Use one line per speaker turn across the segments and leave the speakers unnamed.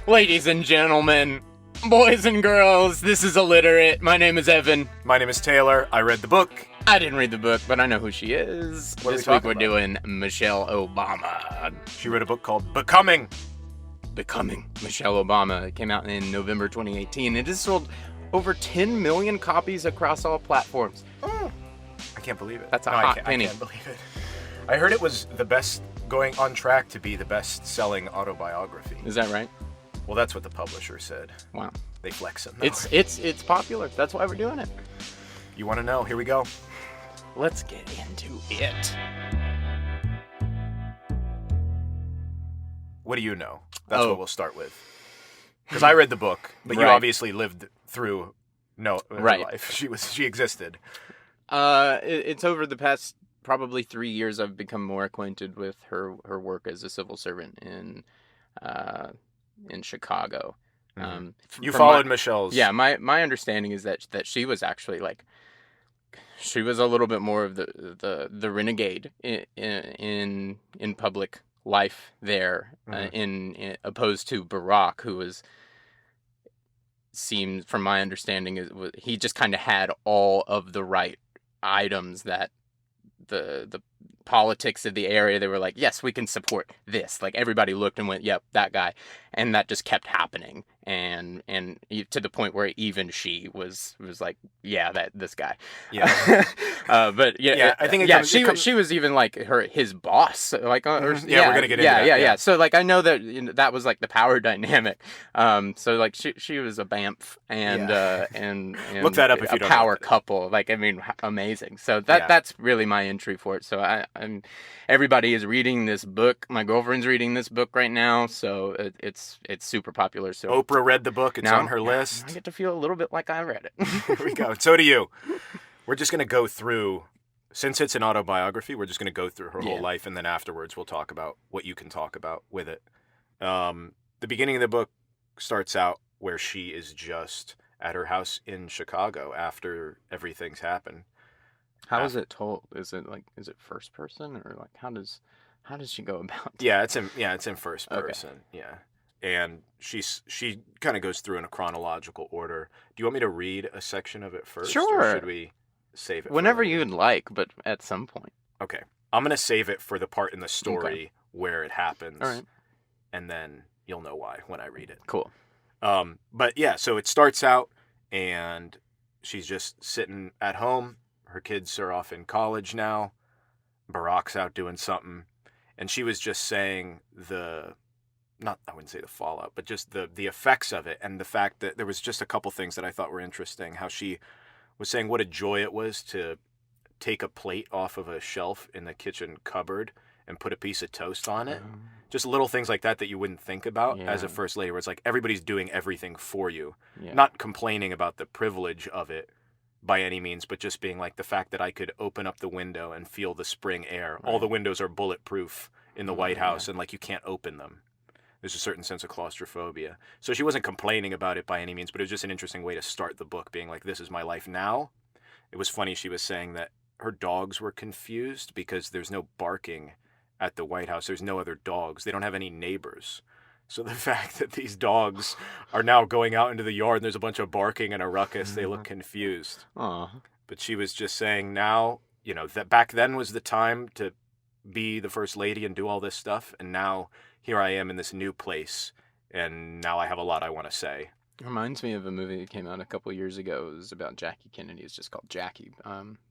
Ladies and gentlemen, boys and girls, this is Illiterate. My name is Evan.
My name is Taylor. I read the book.
I didn't read the book, but I know who she is.
What are we
This week
talking
we're
about?
doing Michelle Obama.
She wrote a book called Becoming.
Becoming Michelle Obama. It came out in November 2018. It has sold over 10 million copies across all platforms.
I can't believe it.
That's a
No,
hot
I
penny.
can't believe it. I heard it was the best, going on track to be the best-selling autobiography.
Is that right?
Well, that's what the publisher said.
Wow.
They flex it. though.
It's popular. That's why we're doing it.
You want to know? Here we go.
Let's get into it.
What do you know? That's
Oh.
what we'll start with. Because I read the book, but you
Right.
obviously lived through her
Right.
life. She existed.
It's over the past probably 3 years I've become more acquainted with her work as a civil servant in Chicago.
You
from
followed
my-
Michelle's.
Yeah, my understanding is that she was actually she was a little bit more of the renegade in public life there, in opposed to Barack, who seems, from my understanding, he just kind of had all of the right items that the politics of the area, they were like, yes, we can support this. Like, everybody looked and went, yep, that guy. And that just kept happening. And to the point where even she was like, yeah, this guy.
Yeah.
But yeah,
I think
she was even like his boss. Like,
we're gonna get into that.
Yeah. So like, I know that that was like the power dynamic. So like, she was a BAMF and
Look that up if you
a
don't know
power
what that is.
couple. Like, I mean, amazing. So that's really my entry for it. So everybody is reading this book. My girlfriend's reading this book right now. So it's super popular. So
Oprah read the book. It's
now
on her list.
I get to feel a little bit like I read it.
Here we go. So do you. We're just going to go through, since it's an autobiography, we're just going to go through her whole life, and then afterwards we'll talk about what you can talk about with it. The beginning of the book starts out where she is just at her house in Chicago after everything's happened.
How is it told? Is it first person, or like how does she go about it?
Yeah, it's in first
Okay.
person. Yeah. And she kind of goes through in a chronological order. Do you want me to read a section of it first?
Sure.
Or should we save it for
Whenever
later?
you'd like, but at some point.
Okay. I'm going to save it for the part in the story where it happens.
All right.
And then you'll know why when I read it.
Cool.
But yeah, so it starts out and she's just sitting at home. Her kids are off in college now. Barack's out doing something. And she was just saying I wouldn't say the fallout, but just the effects of it, and the fact that there was just a couple things that I thought were interesting. How she was saying what a joy it was to take a plate off of a shelf in the kitchen cupboard and put a piece of toast on it. Just little things like that you wouldn't think about as a first lady, where it's like everybody's doing everything for you.
Yeah.
Not complaining about the privilege of it by any means, but just being like the fact that I could open up the window and feel the spring air.
Right.
All the windows are bulletproof in the White House, and like you can't open them. There's a certain sense of claustrophobia. So she wasn't complaining about it by any means, but it was just an interesting way to start the book, being like, this is my life now. It was funny, she was saying that her dogs were confused because there's no barking at the White House. There's no other dogs. They don't have any neighbors. So the fact that these dogs are now going out into the yard and there's a bunch of barking and a ruckus, they look confused.
Aw.
But she was just saying now, that back then was the time to be the first lady and do all this stuff. And now here I am in this new place. And now I have a lot I want to say.
It reminds me of a movie that came out a couple years ago. It was about Jackie Kennedy. It's just called Jackie.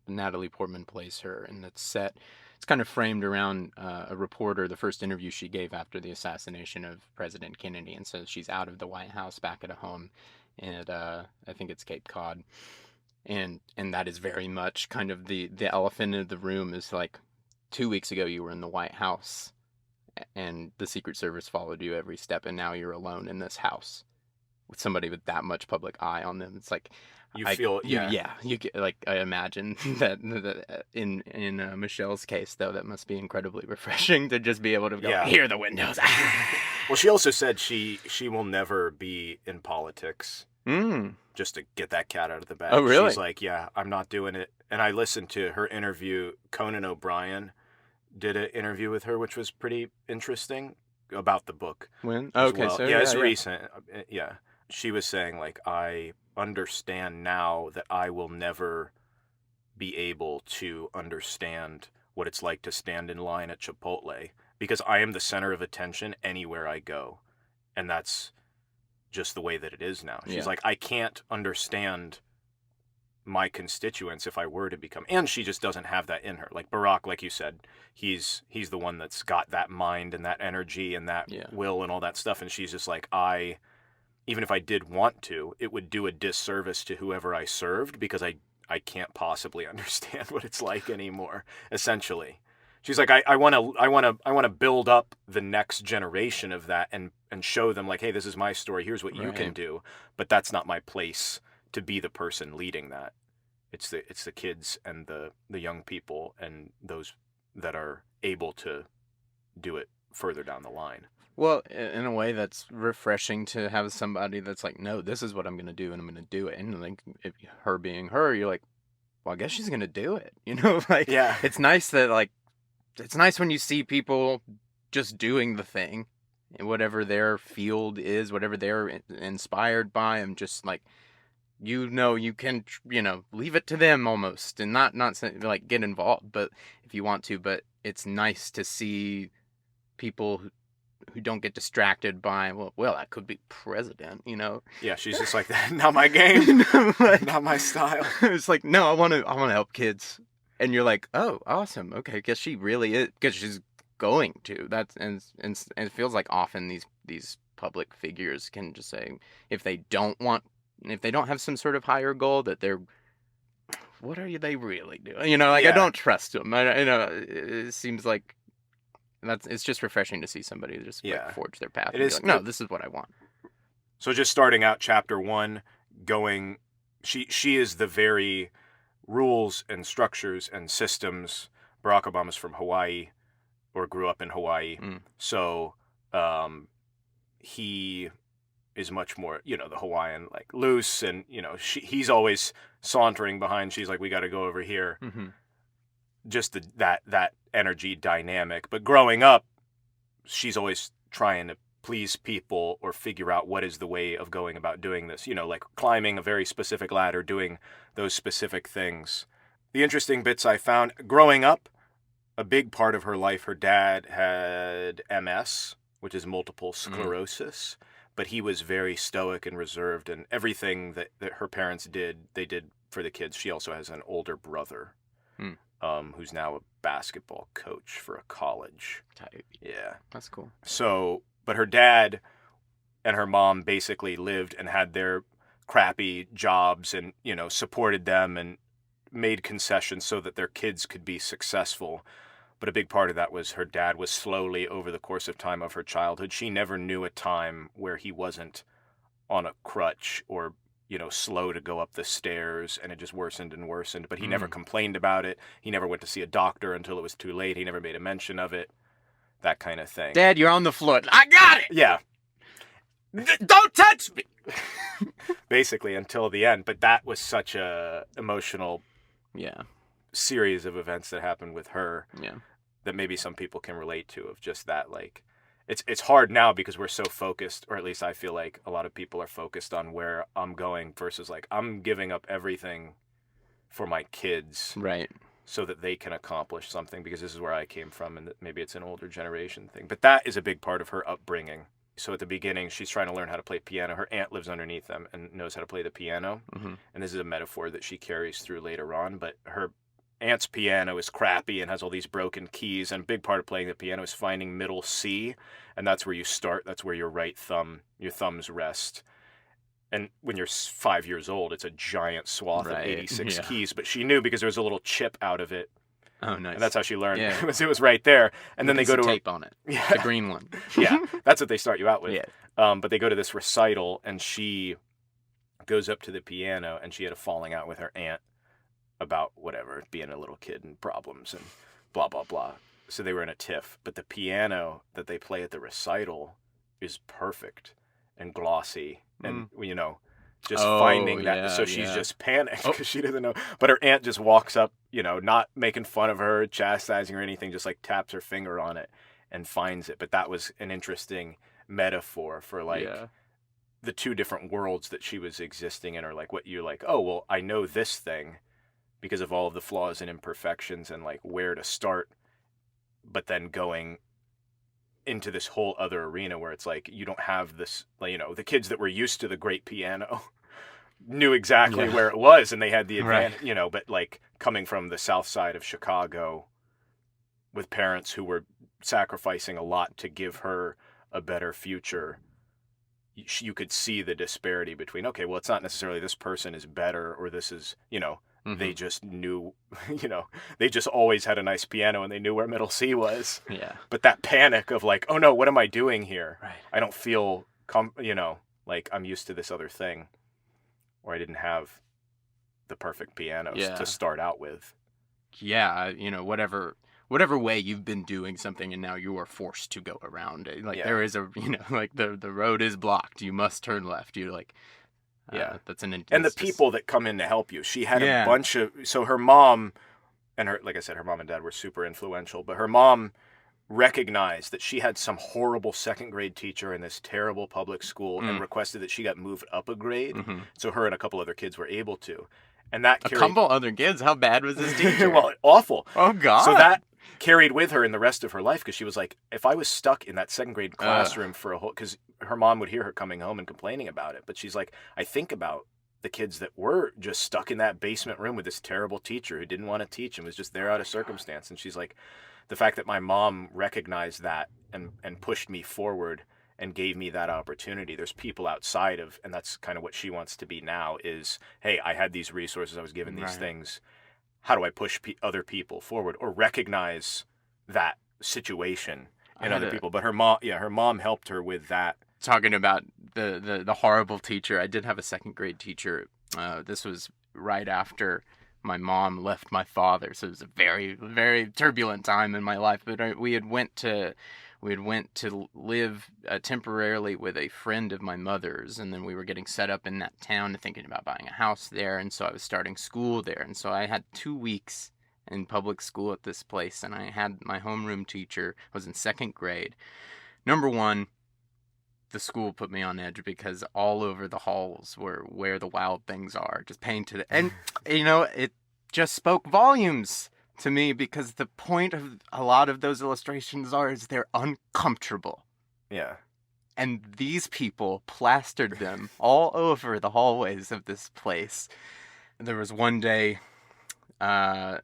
Natalie Portman plays her, and it's kind of framed around a reporter, the first interview she gave after the assassination of President Kennedy. And so she's out of the White House, back at a home, and I think it's Cape Cod. And that is very much kind of the elephant in the room is like, 2 weeks ago you were in the White House and the Secret Service followed you every step, and now you're alone in this house with somebody with that much public eye on them. It's like you get, like, I imagine that in Michelle's case, though, that must be incredibly refreshing to just be able to go, hear the windows.
Well, she also said she will never be in politics. Just to get that cat out of the bag.
Oh, really?
She's like, yeah, I'm not doing it. And I listened to her interview. Conan O'Brien did an interview with her, which was pretty interesting. about the book
When?
as
Okay,
well.
so
Yeah,
yeah,
it's
yeah.
recent. Yeah. She was saying, like, I understand now that I will never be able to understand what it's like to stand in line at Chipotle because I am the center of attention anywhere I go. And that's just the way that it is now. She's
Yeah.
like, I can't understand my constituents if I were to become, and she just doesn't have that in her. Like Barack, like you said, he's the one that's got that mind and that energy and that
Yeah.
will and all that stuff. And she's just like, I, even if I did want to, it would do a disservice to whoever I served because I can't possibly understand what it's like anymore, essentially. She's like, I want to build up the next generation of that and show them like, hey, this is my story. Here's what you can
Right.
do. But that's not my place to be the person leading that. It's the kids and the young people and those that are able to do it further down the line.
Well, in a way, that's refreshing to have somebody that's like, no, this is what I'm gonna do, and I'm gonna do it. And like, if her being her, you're like, well, I guess she's gonna do it. You know, like
Yeah.
it's nice that like it's nice when you see people just doing the thing, and whatever their field is, whatever they're inspired by, and just like you can leave it to them almost, and not like get involved, but if you want to, but it's nice to see people who don't get distracted by well that could be president.
Yeah, she's just like that. Not my game.
Like,
Not my style.
it's like no, I want to help kids, and you're like, oh, awesome, okay, because she really is, because she's going to, that's and it feels like often these public figures can just say, if they don't have some sort of higher goal, that they're, what are they really doing? Like, I
Yeah.
don't trust them. It seems like it's just refreshing to see somebody just
Yeah.
like forge their path
It
and be
is.
like, no, this is what I want.
So just starting out chapter 1, going, she is the very rules and structures and systems. Barack Obama's from Hawaii, or grew up in Hawaii, so he is much more, the Hawaiian, like, loose, and he's always sauntering behind. She's like, we got to go over here.
Mm-hmm.
Just that energy dynamic. But growing up, she's always trying to please people or figure out what is the way of going about doing this, like climbing a very specific ladder, doing those specific things. The interesting bits I found growing up, a big part of her life, her dad had MS, which is multiple sclerosis, but he was very stoic and reserved, and everything that her parents did, they did for the kids. She also has an older brother who's now a basketball coach for a college.
Tight.
Yeah.
That's cool.
So, but her dad and her mom basically lived and had their crappy jobs and, supported them and made concessions so that their kids could be successful. But a big part of that was her dad was slowly, over the course of time of her childhood, she never knew a time where he wasn't on a crutch or, slow to go up the stairs, and it just worsened and worsened. But he never complained about it. He never went to see a doctor until it was too late. He never made a mention of it. That kind of thing.
Dad, you're on the floor. I got it!
Yeah.
Don't touch me!
Basically, until the end. But that was such a emotional series of events that happened with her that maybe some people can relate to, of just that, like, it's hard now because we're so focused, or at least I feel like a lot of people are focused on where I'm going versus like I'm giving up everything for my kids,
right,
so that they can accomplish something, because this is where I came from, and that maybe it's an older generation thing. But that is a big part of her upbringing. So at the beginning, she's trying to learn how to play piano. Her aunt lives underneath them and knows how to play the piano. And this is a metaphor that she carries through later on. But her aunt's piano is crappy and has all these broken keys. And a big part of playing the piano is finding middle C. And that's where you start. That's where your thumbs rest. And when you're 5 years old, it's a giant swath of 86 keys. But she knew because there was a little chip out of it.
Oh, nice.
And that's how she learned.
Yeah.
It was right there. And then they go to
tape on it.
Yeah.
The green one.
Yeah, that's what they start you out with.
Yeah.
But they go to this recital, and she goes up to the piano, and she had a falling out with her aunt about whatever, being a little kid and problems and blah, blah, blah. So they were in a tiff. But the piano that they play at the recital is perfect and glossy and, just finding that. So she's just panicked because she doesn't know. But her aunt just walks up, not making fun of her, chastising her or anything, just like taps her finger on it. and finds it. But that was an interesting metaphor for like
Yeah.
the two different worlds that she was existing in, or like what you're like, oh, well, I know this thing because of all of the flaws and imperfections and like where to start, but then going into this whole other arena where it's like you don't have this, like, the kids that were used to the great piano knew exactly
Yeah.
where it was and they had the
Right.
advantage, but like coming from the south side of Chicago with parents who were sacrificing a lot to give her a better future, you could see the disparity between, okay, well, it's not necessarily this person is better or this is, they
Hmm.
just knew, they just always had a nice piano and they knew where middle C was.
Yeah.
But that panic of like, oh no, what am I doing here?
Right.
I don't feel, like I'm used to this other thing, or I didn't have the perfect pianos
Yeah.
to start out with.
Yeah, whatever way you've been doing something and now you are forced to go around it. Like
Yeah.
there is a, like the road is blocked. You must turn left. You're like,
Yeah.
that's an
And the
it's just-
people that come in to help you. She had
Yeah.
a bunch of, so her mom and like I said, her mom and dad were super influential, but her mom recognized that she had some horrible second grade teacher in this terrible public school and requested that she got moved up a grade.
Mhm.
So her and a couple other kids were able to. And that
A
carried,
couple other kids. How bad was this teacher?
well, awful.
Oh God.
So that carried with her in the rest of her life, because she was like, if I was stuck in that second grade classroom for a whole, because her mom would hear her coming home and complaining about it, but she's like, I think about the kids that were just stuck in that basement room with this terrible teacher who didn't want to teach and was just there out of circumstance. And she's like, the fact that my mom recognized that and pushed me forward and gave me that opportunity. There's people outside of, and that's kind of what she wants to be now, is, hey, I had these resources, I was given these
Right.
things. How do I push other people forward or recognize that situation in other people? But her mom helped her with that.
Talking about the horrible teacher, I did have a second grade teacher. This was right after my mom left my father, so it was a very, very turbulent time in my life. But we had went to live temporarily with a friend of my mother's, and then we were getting set up in that town, thinking about buying a house there, and so I was starting school there, and so I had 2 weeks in public school at this place, and I had my homeroom teacher. I was in second grade. Number one, the school put me on edge because all over the halls were where the wild things are, just painted. And, it just spoke volumes to me, because the point of a lot of those illustrations is they're uncomfortable.
Yeah.
And these people plastered them all over the hallways of this place. There was one day that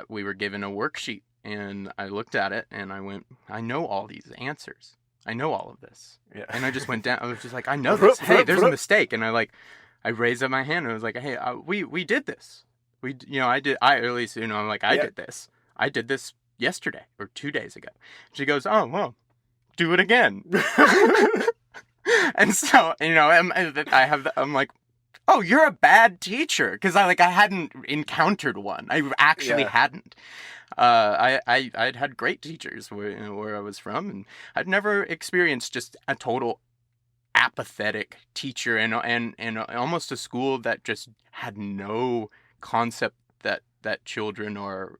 we were given a worksheet, and I looked at it and I went, I know all these answers. I know all of this.
Yeah.
And I just went down. I was just like, I know this. Hey, there's a mistake. And I raised up my hand and I was like, hey, we did this. I did. I'm like, I did this. I did this yesterday or 2 days ago. She goes, oh, well, do it again. And so, I'm like, oh, you're a bad teacher. Because I hadn't encountered one. I actually hadn't. I'd had great teachers where I was from, and I'd never experienced just a total apathetic teacher and almost a school that just had no concept that children are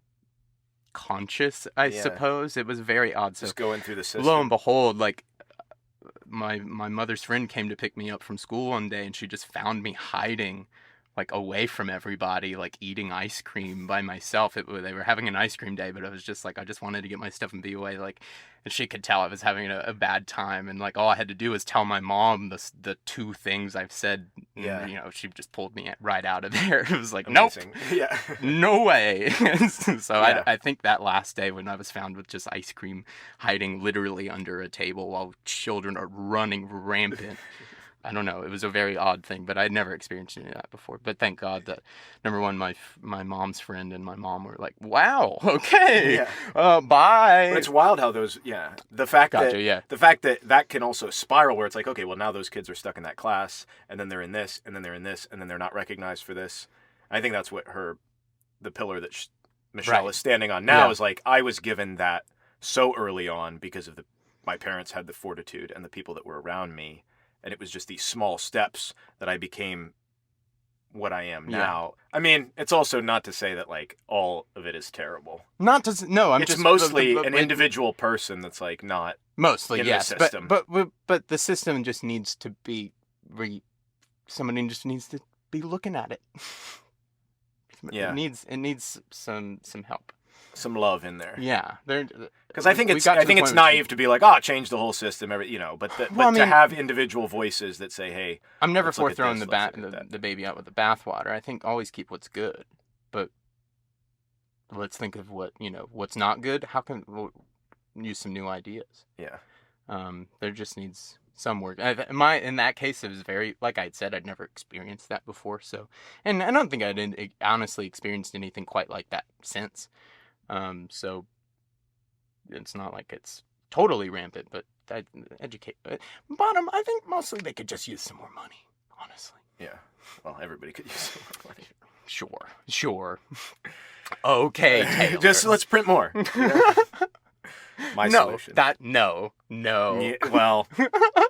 conscious, I suppose. It was very odd.
Just going through the system.
Lo and behold, like my mother's friend came to pick me up from school one day, and she just found me hiding, like, away from everybody, like eating ice cream by myself. They were having an ice cream day, but I was just like, I just wanted to get my stuff and be away. Like, and she could tell I was having a bad time, and like all I had to do was tell my mom the 2 things I've said.
Yeah.
And, she just pulled me right out of there. It was like,
Amazing.
nope,
Yeah.
no way. So
Yeah.
I think that last day when I was found with just ice cream hiding literally under a table while children are running rampant. I don't know. It was a very odd thing, but I'd never experienced any of that before. But thank God that, number one, my mom's friend and my mom were like, wow, okay, bye.
But it's wild how those, the fact that can also spiral where it's like, okay, well, now those kids are stuck in that class, and then they're in this, and then they're in this, and then they're not recognized for this. I think that's what the pillar that Michelle is standing on now is like, I was given that so early on because of my parents had the fortitude and the people that were around me. And it was just these small steps that I became what I am
Yeah.
now. I mean, it's also not to say that like all of it is terrible.
Not to no, I'm
It's
just
mostly an individual person that's like not
mostly
in
yes,
the system.
but the system just needs to be somebody just needs to be looking at it.
Yeah.
It needs some help.
Some love in there.
Yeah,
because I think it's naive to be like, change the whole system, but to have individual voices that say, hey,
I'm never for
let's
throwing
look at this,
the baby out with the bathwater. I think always keep what's good, but let's think of what's not good. How can we'll use some new ideas?
Yeah.
There just needs some work. In that case, it was very, like I said, I'd never experienced that before. So, and I don't think I'd honestly experienced anything quite like that since. So it's not like it's totally rampant, but educate. Bottom, I think mostly they could just use some more money, honestly.
Yeah. Well, everybody could use some more money.
Sure. Okay, Taylor.
Just let's print more. My solution.
No.
Yeah, well,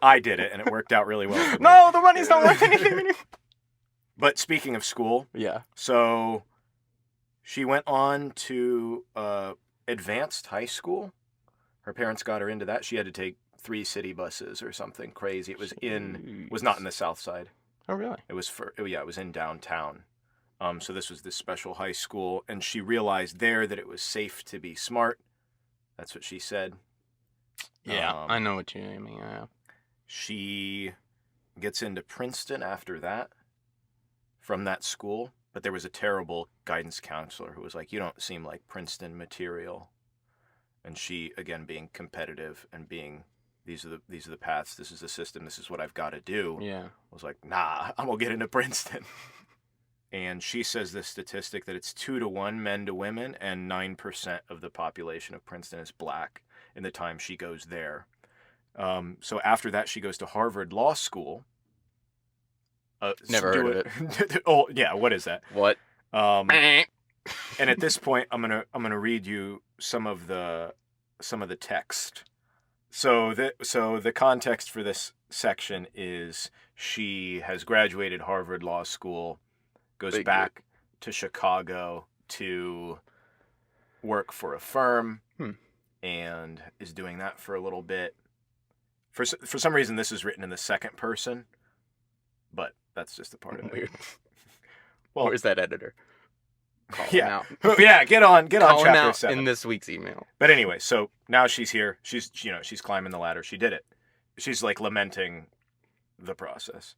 I did it, and it worked out really well for me.
No, the money's not worth anything anymore.
But speaking of school,
yeah.
So she went on to advanced high school. Her parents got her into that. She had to take 3 city buses or something crazy. It was not in the South Side.
Oh, really?
It was in downtown. So this was this special high school, and she realized there that it was safe to be smart. That's what she said.
Yeah, I know what you mean. Yeah.
She gets into Princeton after that, from that school, but there was a terrible guidance counselor who was like, "You don't seem like Princeton material." And she, again, being competitive and being, these are the paths, this is the system, this is what I've got to do.
Yeah.
Was like, nah, I'm gonna get into Princeton. And she says this statistic that it's 2-to-1 men to women, and 9% of the population of Princeton is black in the time she goes there. So after that, she goes to Harvard Law School.
Never heard of
it. Oh yeah, what is that?
What?
And at this point, I'm gonna read you some of the text. So the context for this section is she has graduated Harvard Law School, goes back to Chicago to work for a firm, and is doing that for a little bit. For some reason, this is written in the second person, but that's just a part of it.
Weird.
Well,
where's that editor? Call
yeah,
him out.
Yeah. Get on
Call him
chapter
out
7
in this week's email.
But anyway, so now she's here. She's climbing the ladder. She did it. She's like lamenting the process.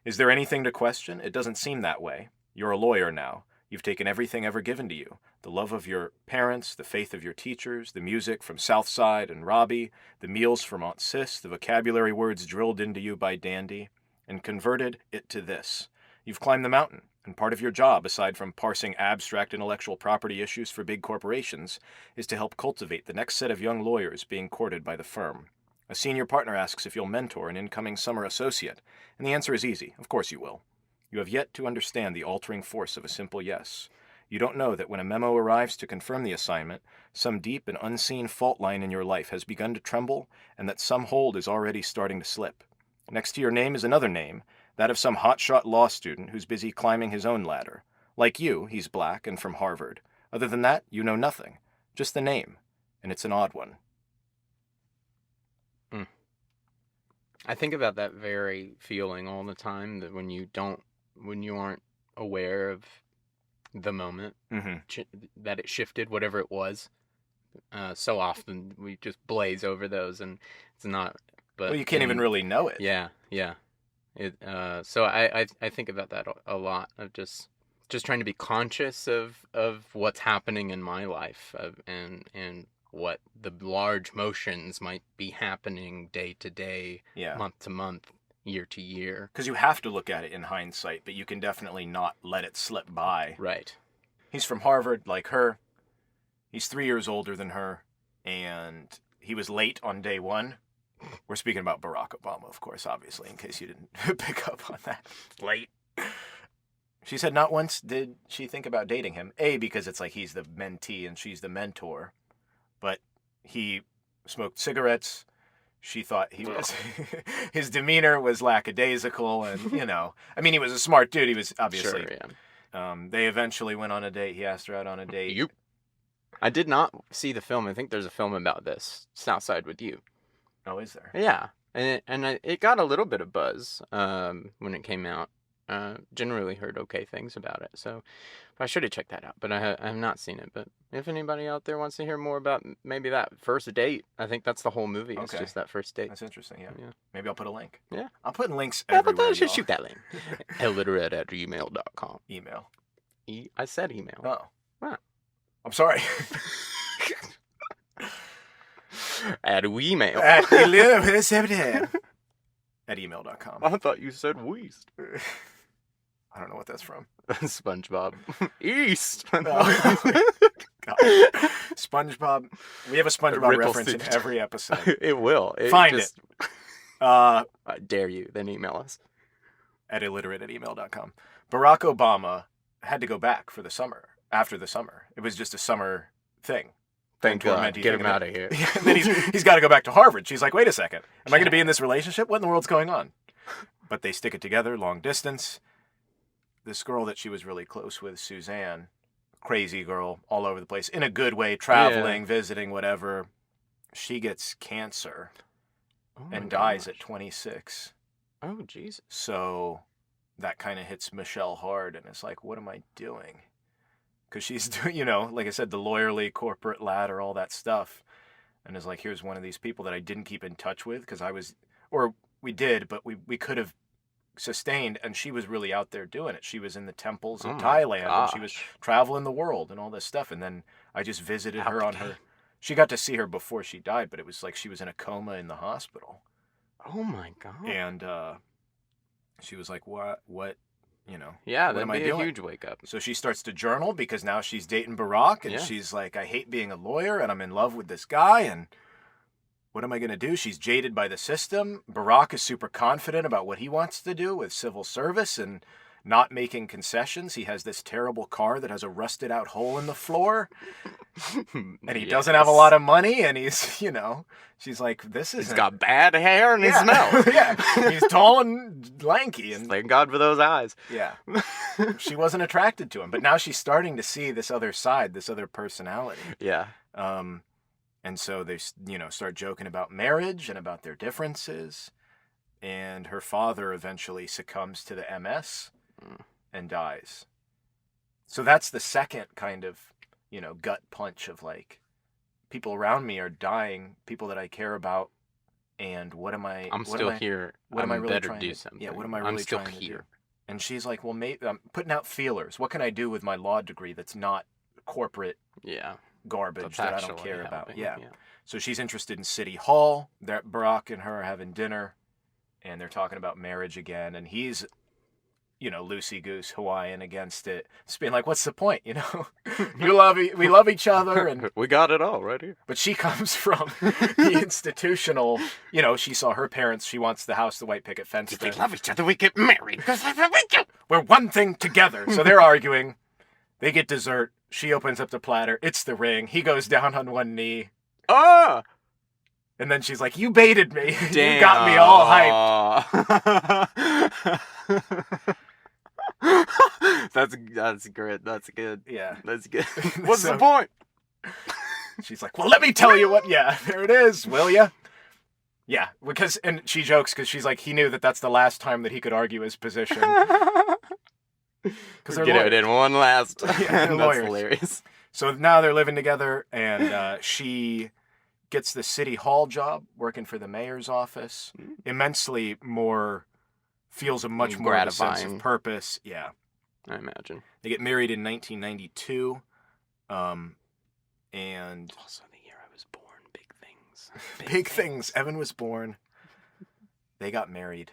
Is there anything to question? It doesn't seem that way. You're a lawyer now. You've taken everything ever given to you. The love of your parents, the faith of your teachers, the music from Southside and Robbie, the meals from Aunt Sis, the vocabulary words drilled into you by Dandy, and converted it to this. You've climbed the mountain, and part of your job, aside from parsing abstract intellectual property issues for big corporations, is to help cultivate the next set of young lawyers being courted by the firm. A senior partner asks if you'll mentor an incoming summer associate, and the answer is easy. Of course you will. You have yet to understand the altering force of a simple yes. You don't know that when a memo arrives to confirm the assignment, some deep and unseen fault line in your life has begun to tremble, and that some hold is already starting to slip. Next to your name is another name, that of some hotshot law student who's busy climbing his own ladder. Like you, he's black and from Harvard. Other than that, you know nothing. Just the name, and it's an odd one.
I think about that very feeling all the time, that when you aren't aware of the moment, that it shifted, whatever it was. So often we just blaze over those, and it's not. But
well, you can't even really know it.
Yeah. So I think about that a lot, of just trying to be conscious of what's happening in my life, and what the large motions might be happening day to day, month to month, year to year.
Because you have to look at it in hindsight, but you can definitely not let it slip by.
Right.
He's from Harvard, like her. He's 3 years older than her, and he was late on day 1. We're speaking about Barack Obama, of course, obviously, in case you didn't pick up on that. Late. She said not once did she think about dating him. A, because it's like he's the mentee and she's the mentor. But he smoked cigarettes. she thought he was his demeanor was lackadaisical, and I mean, he was a smart dude. He was obviously.
Sure, yeah.
They eventually went on a date. He asked her out on a date.
You. I did not see the film. I think there's a film about this. Southside with You.
Oh, is there?
Yeah, and it got a little bit of buzz when it came out. Generally heard okay things about it, so I should have checked that out. But I have not seen it. But if anybody out there wants to hear more about maybe that first date, I think that's the whole movie. It's just that first date.
That's interesting. Yeah.
Yeah.
Maybe I'll put a link.
Yeah.
I'm putting links
Yeah,
everywhere.
but I should
y'all.
shoot that link. illiterate@gmail.com.
Email.
I said email.
Oh.
Wow.
I'm sorry.
At email.
At email.com.
I thought you said Weast.
I don't know what that's from.
SpongeBob. East.
God. SpongeBob. We have a SpongeBob
Ripple
reference in
suit.
every episode.
It will.
Find it.
I dare you. Then email us.
At illiterate@email.com. Barack Obama had to go back for the summer. After the summer. It was just a summer thing.
Thank God. Get him out of here.
Yeah, and then he's got to go back to Harvard. She's like, wait a second. Am I going to be in this relationship? What in the world's going on? But they stick it together, long distance. This girl that she was really close with, Suzanne, crazy girl, all over the place, in a good way, traveling, visiting, whatever. She gets cancer and dies at 26.
Oh, Jesus.
So that kind of hits Michelle hard, and it's like, what am I doing? Because she's doing, like I said, the lawyerly corporate ladder, all that stuff. And it's like, here's one of these people that I didn't keep in touch with because we did, but we could have sustained, and she was really out there doing it. She was in the temples of Thailand, and she was traveling the world and all this stuff. And then I just visited her on her. She got to see her before she died, but it was like she was in a coma in the hospital.
Oh my God.
And she was like, what,
yeah,
what
that'd
am I
be
doing?
a huge wake up.
So she starts to journal because now she's dating Barack, and she's like, I hate being a lawyer, and I'm in love with this guy, and what am I going to do? She's jaded by the system. Barack is super confident about what he wants to do with civil service and not making concessions. He has this terrible car that has a rusted out hole in the floor, and he doesn't have a lot of money, and he's, she's like, this is.
He's got bad hair and he smells.
Yeah, he's tall and lanky, and
thank God for those eyes.
Yeah, she wasn't attracted to him, but now she's starting to see this other side, this other personality.
Yeah.
And so they, start joking about marriage and about their differences, and her father eventually succumbs to the MS and dies. So that's the second kind of, gut punch of like, people around me are dying, people that I care about, and what am I?
I'm still here.
What am I really
better
trying
do
to,
something.
Yeah, what am I really
I'm still
trying
here.
to do? And she's like, well, maybe I'm putting out feelers. What can I do with my law degree that's not corporate garbage that I don't care about? Yeah. So she's interested in City Hall. Barack and her are having dinner, and they're talking about marriage again. And he's, loosey-goose Hawaiian against it. Just being like, what's the point, we love each other. And
we got it all right here.
But she comes from the institutional, she saw her parents. She wants the house, the white picket fence.
If we love each other, we get married.
We're one thing together. So they're arguing. They get dessert. She opens up the platter. It's the ring. He goes down on one knee.
Ah!
And then she's like, you baited me.
Damn.
You got me all hyped.
That's great. That's good.
Yeah.
That's good. What's the point?
She's like, well, let me tell you what. Yeah, there it is. Will ya? Yeah, and she jokes because she's like, he knew that that's the last time that he could argue his position. Because they're
get it in one last.
Yeah,
that's
lawyers.
hilarious.
So now they're living together, and she gets the city hall job working for the mayor's office. Immensely more, feels a much more of a sense of purpose. Yeah.
I imagine.
They get married in 1992. And
also the year I was born. Big things.
Big things. Evan was born. They got married.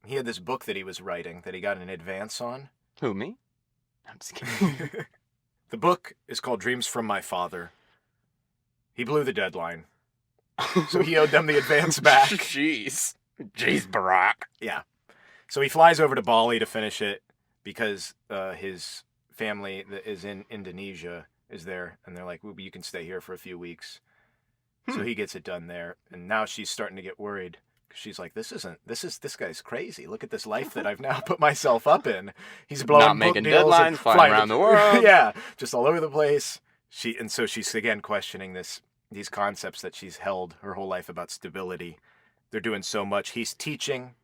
He had this book that he was writing that he got an advance on.
Who, me? I'm just kidding.
The book is called Dreams from My Father. He blew the deadline. So he owed them the advance back.
Jeez, Barack.
Yeah. So he flies over to Bali to finish it because his family that is in Indonesia is there. And they're like, well, you can stay here for a few weeks. So he gets it done there, and now she's starting to get worried. She's like, this guy's crazy. Look at this life that I've now put myself up in. He's blowing
Not
book
making
deals
deadlines,
and
flying around the world.
Yeah, just all over the place. So she's again questioning these concepts that she's held her whole life about stability. They're doing so much. He's teaching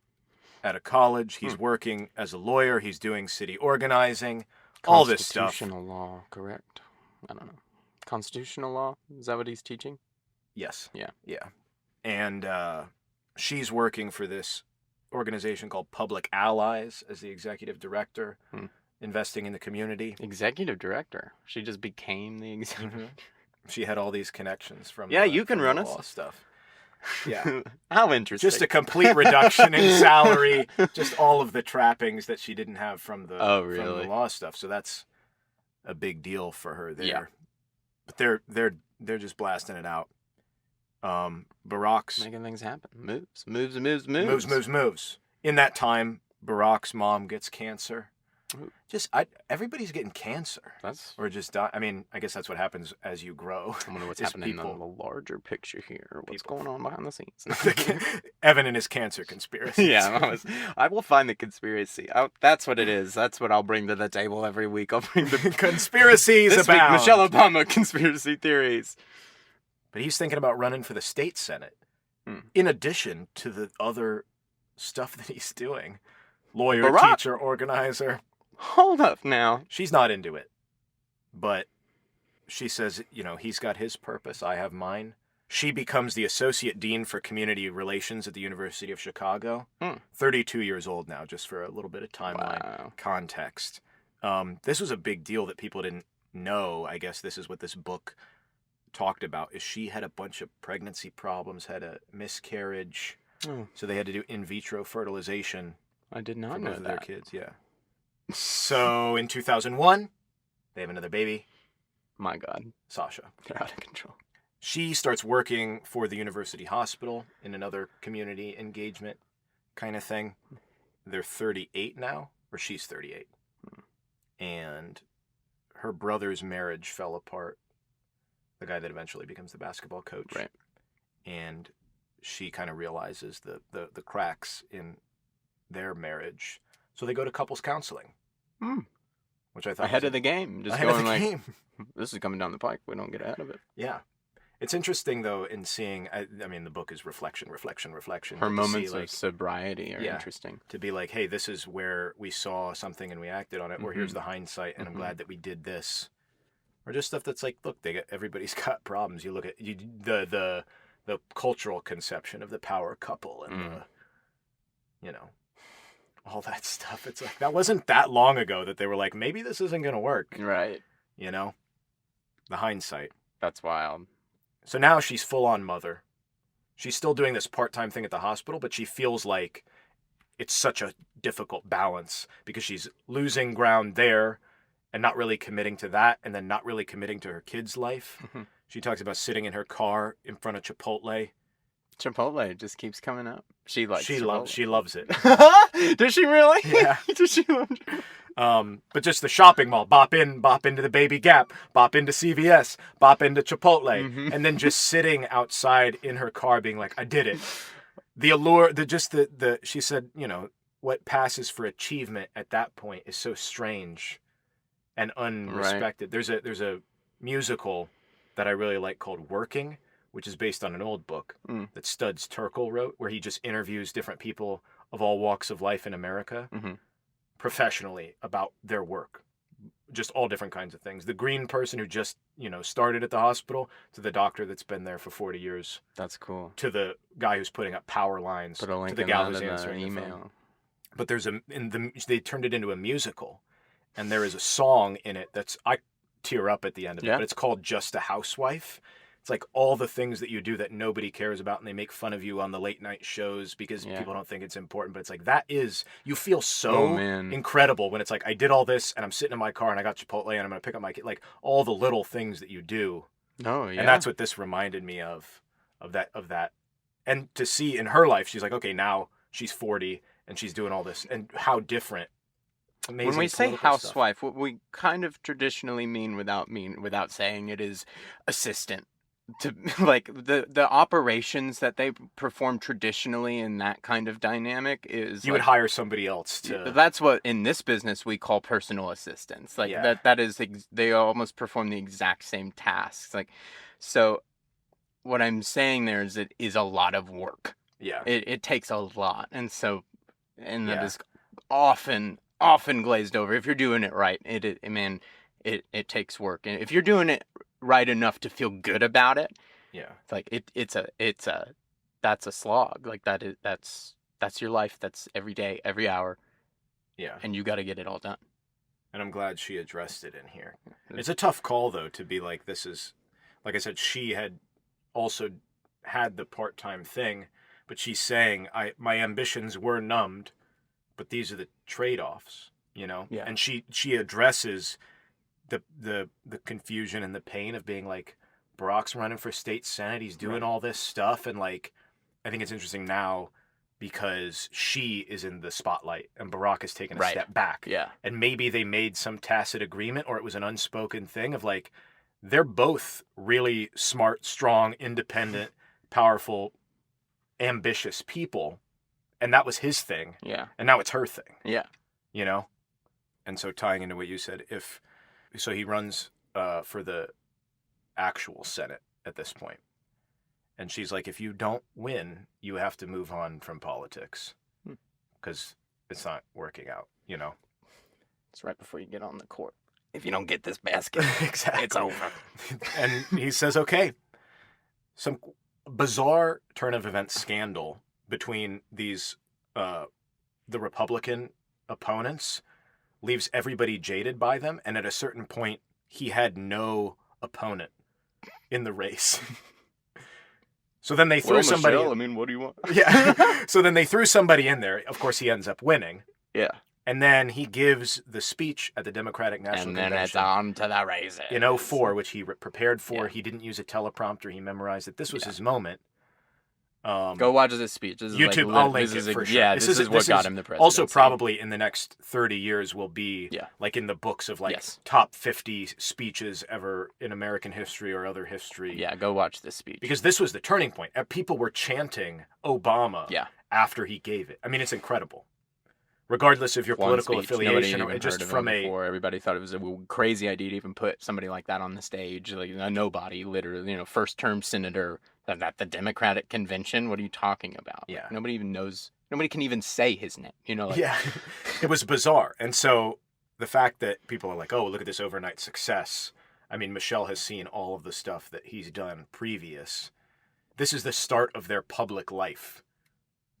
at a college. He's working as a lawyer. He's doing city organizing. All this stuff.
Constitutional law, correct? I don't know. Constitutional law? Is that what he's teaching?
Yes.
Yeah.
Yeah. And she's working for this organization called Public Allies as the executive director, investing in the community.
Executive director? She just became the executive.
Mm-hmm. She had all these connections from
you can run
the
us.
law stuff. Yeah.
How interesting.
Just a complete reduction in salary, just all of the trappings that she didn't have from the from the law stuff. So that's a big deal for her there.
Yeah.
But they're just blasting it out. Barack's
making things happen. Moves.
Moves. In that time, Barack's mom gets cancer. Everybody's getting cancer.
Or
just die. I mean, I guess that's what happens as you grow.
I wonder what's happening in the larger picture here. What's going on behind the scenes?
Evan and his cancer conspiracy.
Yeah, I will find the conspiracy. That's what it is. That's what I'll bring to the table every week. I'll bring the
conspiracies
this
abound.
Week, Michelle Obama conspiracy theories.
But he's thinking about running for the state senate. In addition to the other stuff that he's doing. Lawyer, teacher, organizer.
Hold up now.
She's not into it. But she says, he's got his purpose. I have mine. She becomes the associate dean for community relations at the University of Chicago. 32 years old now, just for a little bit of timeline context. This was a big deal that people didn't know. I guess this is what this book talked about, is she had a bunch of pregnancy problems, had a miscarriage. So they had to do in vitro fertilization.
I did not know that.
Their kids, yeah. So in 2001, they have another baby.
My God.
Sasha.
They're out of control.
She starts working for the university hospital in another community engagement kind of thing. They're 38 now, or she's 38. And her brother's marriage fell apart. The guy that eventually becomes the basketball coach.
Right.
And she kind of realizes the cracks in their marriage. So they go to couples counseling. Which I thought
ahead of the game. Just going like, this is coming down the pike. We don't get ahead of it.
Yeah. It's interesting, though, in seeing, I mean, the book is reflection.
Her moments of sobriety are interesting.
To be like, hey, this is where we saw something and we acted on it, or here's the hindsight, and I'm glad that we did this. Or just stuff that's like, look, everybody's got problems. You look at the cultural conception of the power couple and all that stuff. It's like, that wasn't that long ago that they were like, maybe this isn't going to work.
Right.
The hindsight.
That's wild.
So now she's full-on mother. She's still doing this part-time thing at the hospital, but she feels like it's such a difficult balance because she's losing ground there and not really committing to that, and then not really committing to her kid's life. She talks about sitting in her car in front of Chipotle.
Chipotle just keeps coming up. She loves
it.
Does she really?
Yeah.
Does she love it?
But just the shopping mall, bop into the Baby Gap, bop into CVS, bop into Chipotle, and then just sitting outside in her car being like, I did it. The allure, she said, what passes for achievement at that point is so strange and unrespected. Right. There's a musical that I really like called Working, which is based on an old book that Studs Terkel wrote, where he just interviews different people of all walks of life in America professionally about their work. Just all different kinds of things. The green person who just, started at the hospital, to the doctor that's been there for 40 years.
That's cool.
To the guy who's putting up power lines.
Put a link
to the gal who's answering
email.
the phone. But they turned it into a musical, and there is a song in it I tear up at the end of it, but it's called Just a Housewife. It's like all the things that you do that nobody cares about, and they make fun of you on the late night shows because people don't think it's important. But it's like, you feel so incredible when it's like, I did all this and I'm sitting in my car and I got Chipotle and I'm going to pick up my kid. Like all the little things that you do.
Oh, yeah.
And that's what this reminded me of that. And to see in her life, she's like, okay, now she's 40 and she's doing all this, and how different. Amazing.
When we say housewife, what we kind of traditionally mean without saying it is assistant. to like the operations that they perform traditionally in that kind of dynamic is
You would
like
hire somebody else to.
that's what in this business we call personal assistants. Like
Yeah.
that is they almost perform the exact same tasks. Like so what I'm saying there is it is a lot of work.
Yeah.
It takes a lot. And that
Yeah.
is often glazed over. If you're doing it right, it takes work. And if you're doing it right enough to feel good about it,
Yeah.
it's like that's a slog. Like that's your life. That's every day, every hour,
Yeah.
and you got to get it all done.
And I'm glad she addressed it in here. It's a tough call, though, to be like, this is, like I said, she had also had the part-time thing, but she's saying, my ambitions were numbed, but these are the trade-offs, you know?
Yeah.
And she addresses the confusion and the pain of being like, Barack's running for state senate, he's doing all this stuff, and like, I think it's interesting now because she is in the spotlight and Barack has taken a step back.
Yeah.
And maybe they made some tacit agreement, or it was an unspoken thing of like, they're both really smart, strong, independent, powerful, ambitious people. And that was his thing.
Yeah.
And now it's her thing.
Yeah.
You know? And so tying into what you said, so he runs for the actual Senate at this point. And she's like, if you don't win, you have to move on from politics because it's not working out, you know?
It's right before you get on the court. If you don't get this basket,
exactly.
it's over.
And he says, okay. Some bizarre turn of events scandal between these, the Republican opponents leaves everybody jaded by them. And at a certain point, he had no opponent in the race. So then they threw somebody.
Michelle, I mean, what do you want?
Yeah. So then they threw somebody in there. Of course, he ends up winning.
Yeah.
And then he gives the speech at the Democratic National Convention.
And then it's on to the races.
In 2004, which he prepared for.
Yeah.
He didn't use a teleprompter. He memorized it. This was his moment.
Go watch this speech. This is
YouTube,
like,
I'll link it for sure.
Yeah, this is what got him the presidency.
Also, probably in the next 30 years will be like in the books of like top 50 speeches ever in American history or other history.
Yeah, go watch this speech.
Because this was the turning point. People were chanting Obama after he gave it. I mean, it's incredible. Regardless of your political affiliation, or just from
before. Everybody thought it was a crazy idea to even put somebody like that on the stage, like a nobody, literally, first-term senator at the Democratic convention. What are you talking about?
Yeah,
like, nobody even knows. Nobody can even say his name.
Yeah, it was bizarre. And so the fact that people are like, "Oh, look at this overnight success." I mean, Michelle has seen all of the stuff that he's done previous. This is the start of their public life,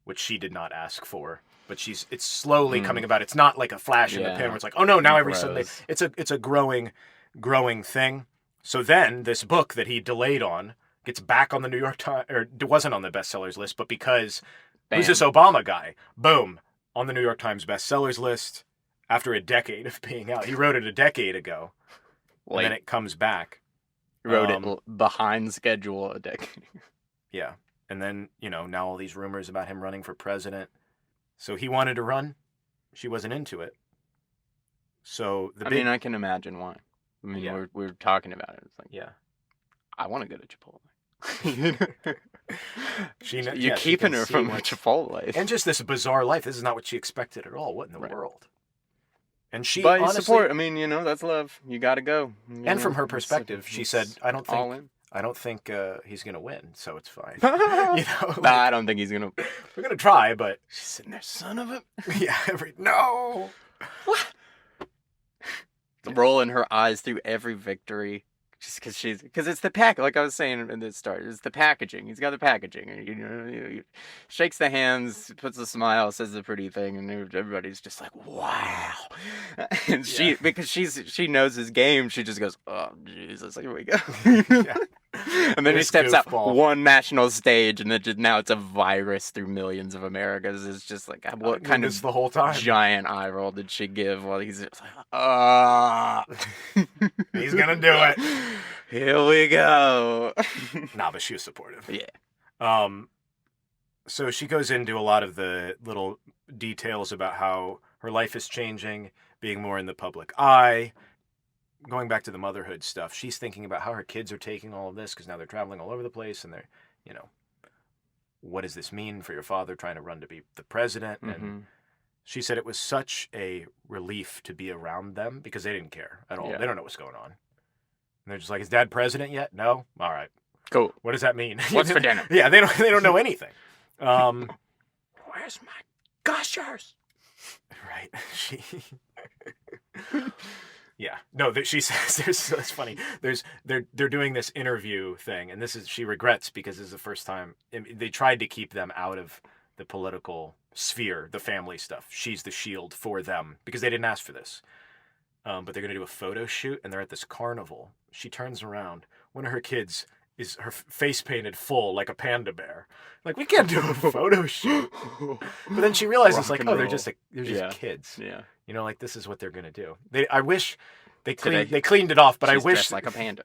which she did not ask for. But it's slowly coming about. It's not like a flash in the pan where it's like, oh no, now every Sunday. It's a growing thing. So then this book that he delayed on gets back on the New York Times, or it wasn't on the bestsellers list, but because who's this Obama guy? Boom, on the New York Times bestsellers list after a decade of being out. He wrote it a decade ago, and then it comes back.
He wrote it behind schedule a decade.
Yeah, and then now all these rumors about him running for president. So he wanted to run. She wasn't into it. So
I mean, I can imagine why. I mean, we're talking about it. It's like, I want to go to Chipotle. You're keeping her from Chipotle.
And just this bizarre life. This is not what she expected at all. What in the world? And she
but
honestly,
support. I mean, that's love. You got to go.
And from her perspective, she said, I don't think he's going to win, so it's fine.
I don't think he's going to.
We're going to try, but...
She's sitting there, son of a...
Yeah, no!
What? The roll in her eyes through every victory. Just because it's the pack, like I was saying in the start, it's the packaging. He's got the packaging. And, he shakes the hands, puts a smile, says the pretty thing, and everybody's just like, wow. And because she knows his game, she just goes, oh, Jesus, here we go. And then he steps out one national stage, and then now it's a virus through millions of Americans. It's just like, what kind of
the whole time
giant eye roll did she give while he's just like,
he's gonna do it.
Here we go.
Nah, but she was supportive.
Yeah.
So she goes into a lot of the little details about how her life is changing, being more in the public eye. going back to the motherhood stuff, she's thinking about how her kids are taking all of this because now they're traveling all over the place and they're, you know, what does this mean for your father trying to run to be the president?
Mm-hmm.
And she said it was such a relief to be around them because they didn't care at all.
Yeah.
They don't know what's going on. And they're just like, is Dad president yet? No? All right.
Cool.
What does that mean?
What's for dinner?
Yeah, they don't know anything. Where's my gushers? Right. Yeah. No, she says that's funny. They're doing this interview thing, and she regrets because this is the first time they tried to keep them out of the political sphere, the family stuff. She's the shield for them because they didn't ask for this. But they're gonna do a photo shoot, and they're at this carnival. She turns around. One of her kids is her face painted full like a panda bear. Like, we can't do a photo shoot. But then she realizes, like, oh, they're just kids.
Yeah.
You know, like, this is what they're gonna do. I wish they cleaned it off, but I wish
dressed like a panda.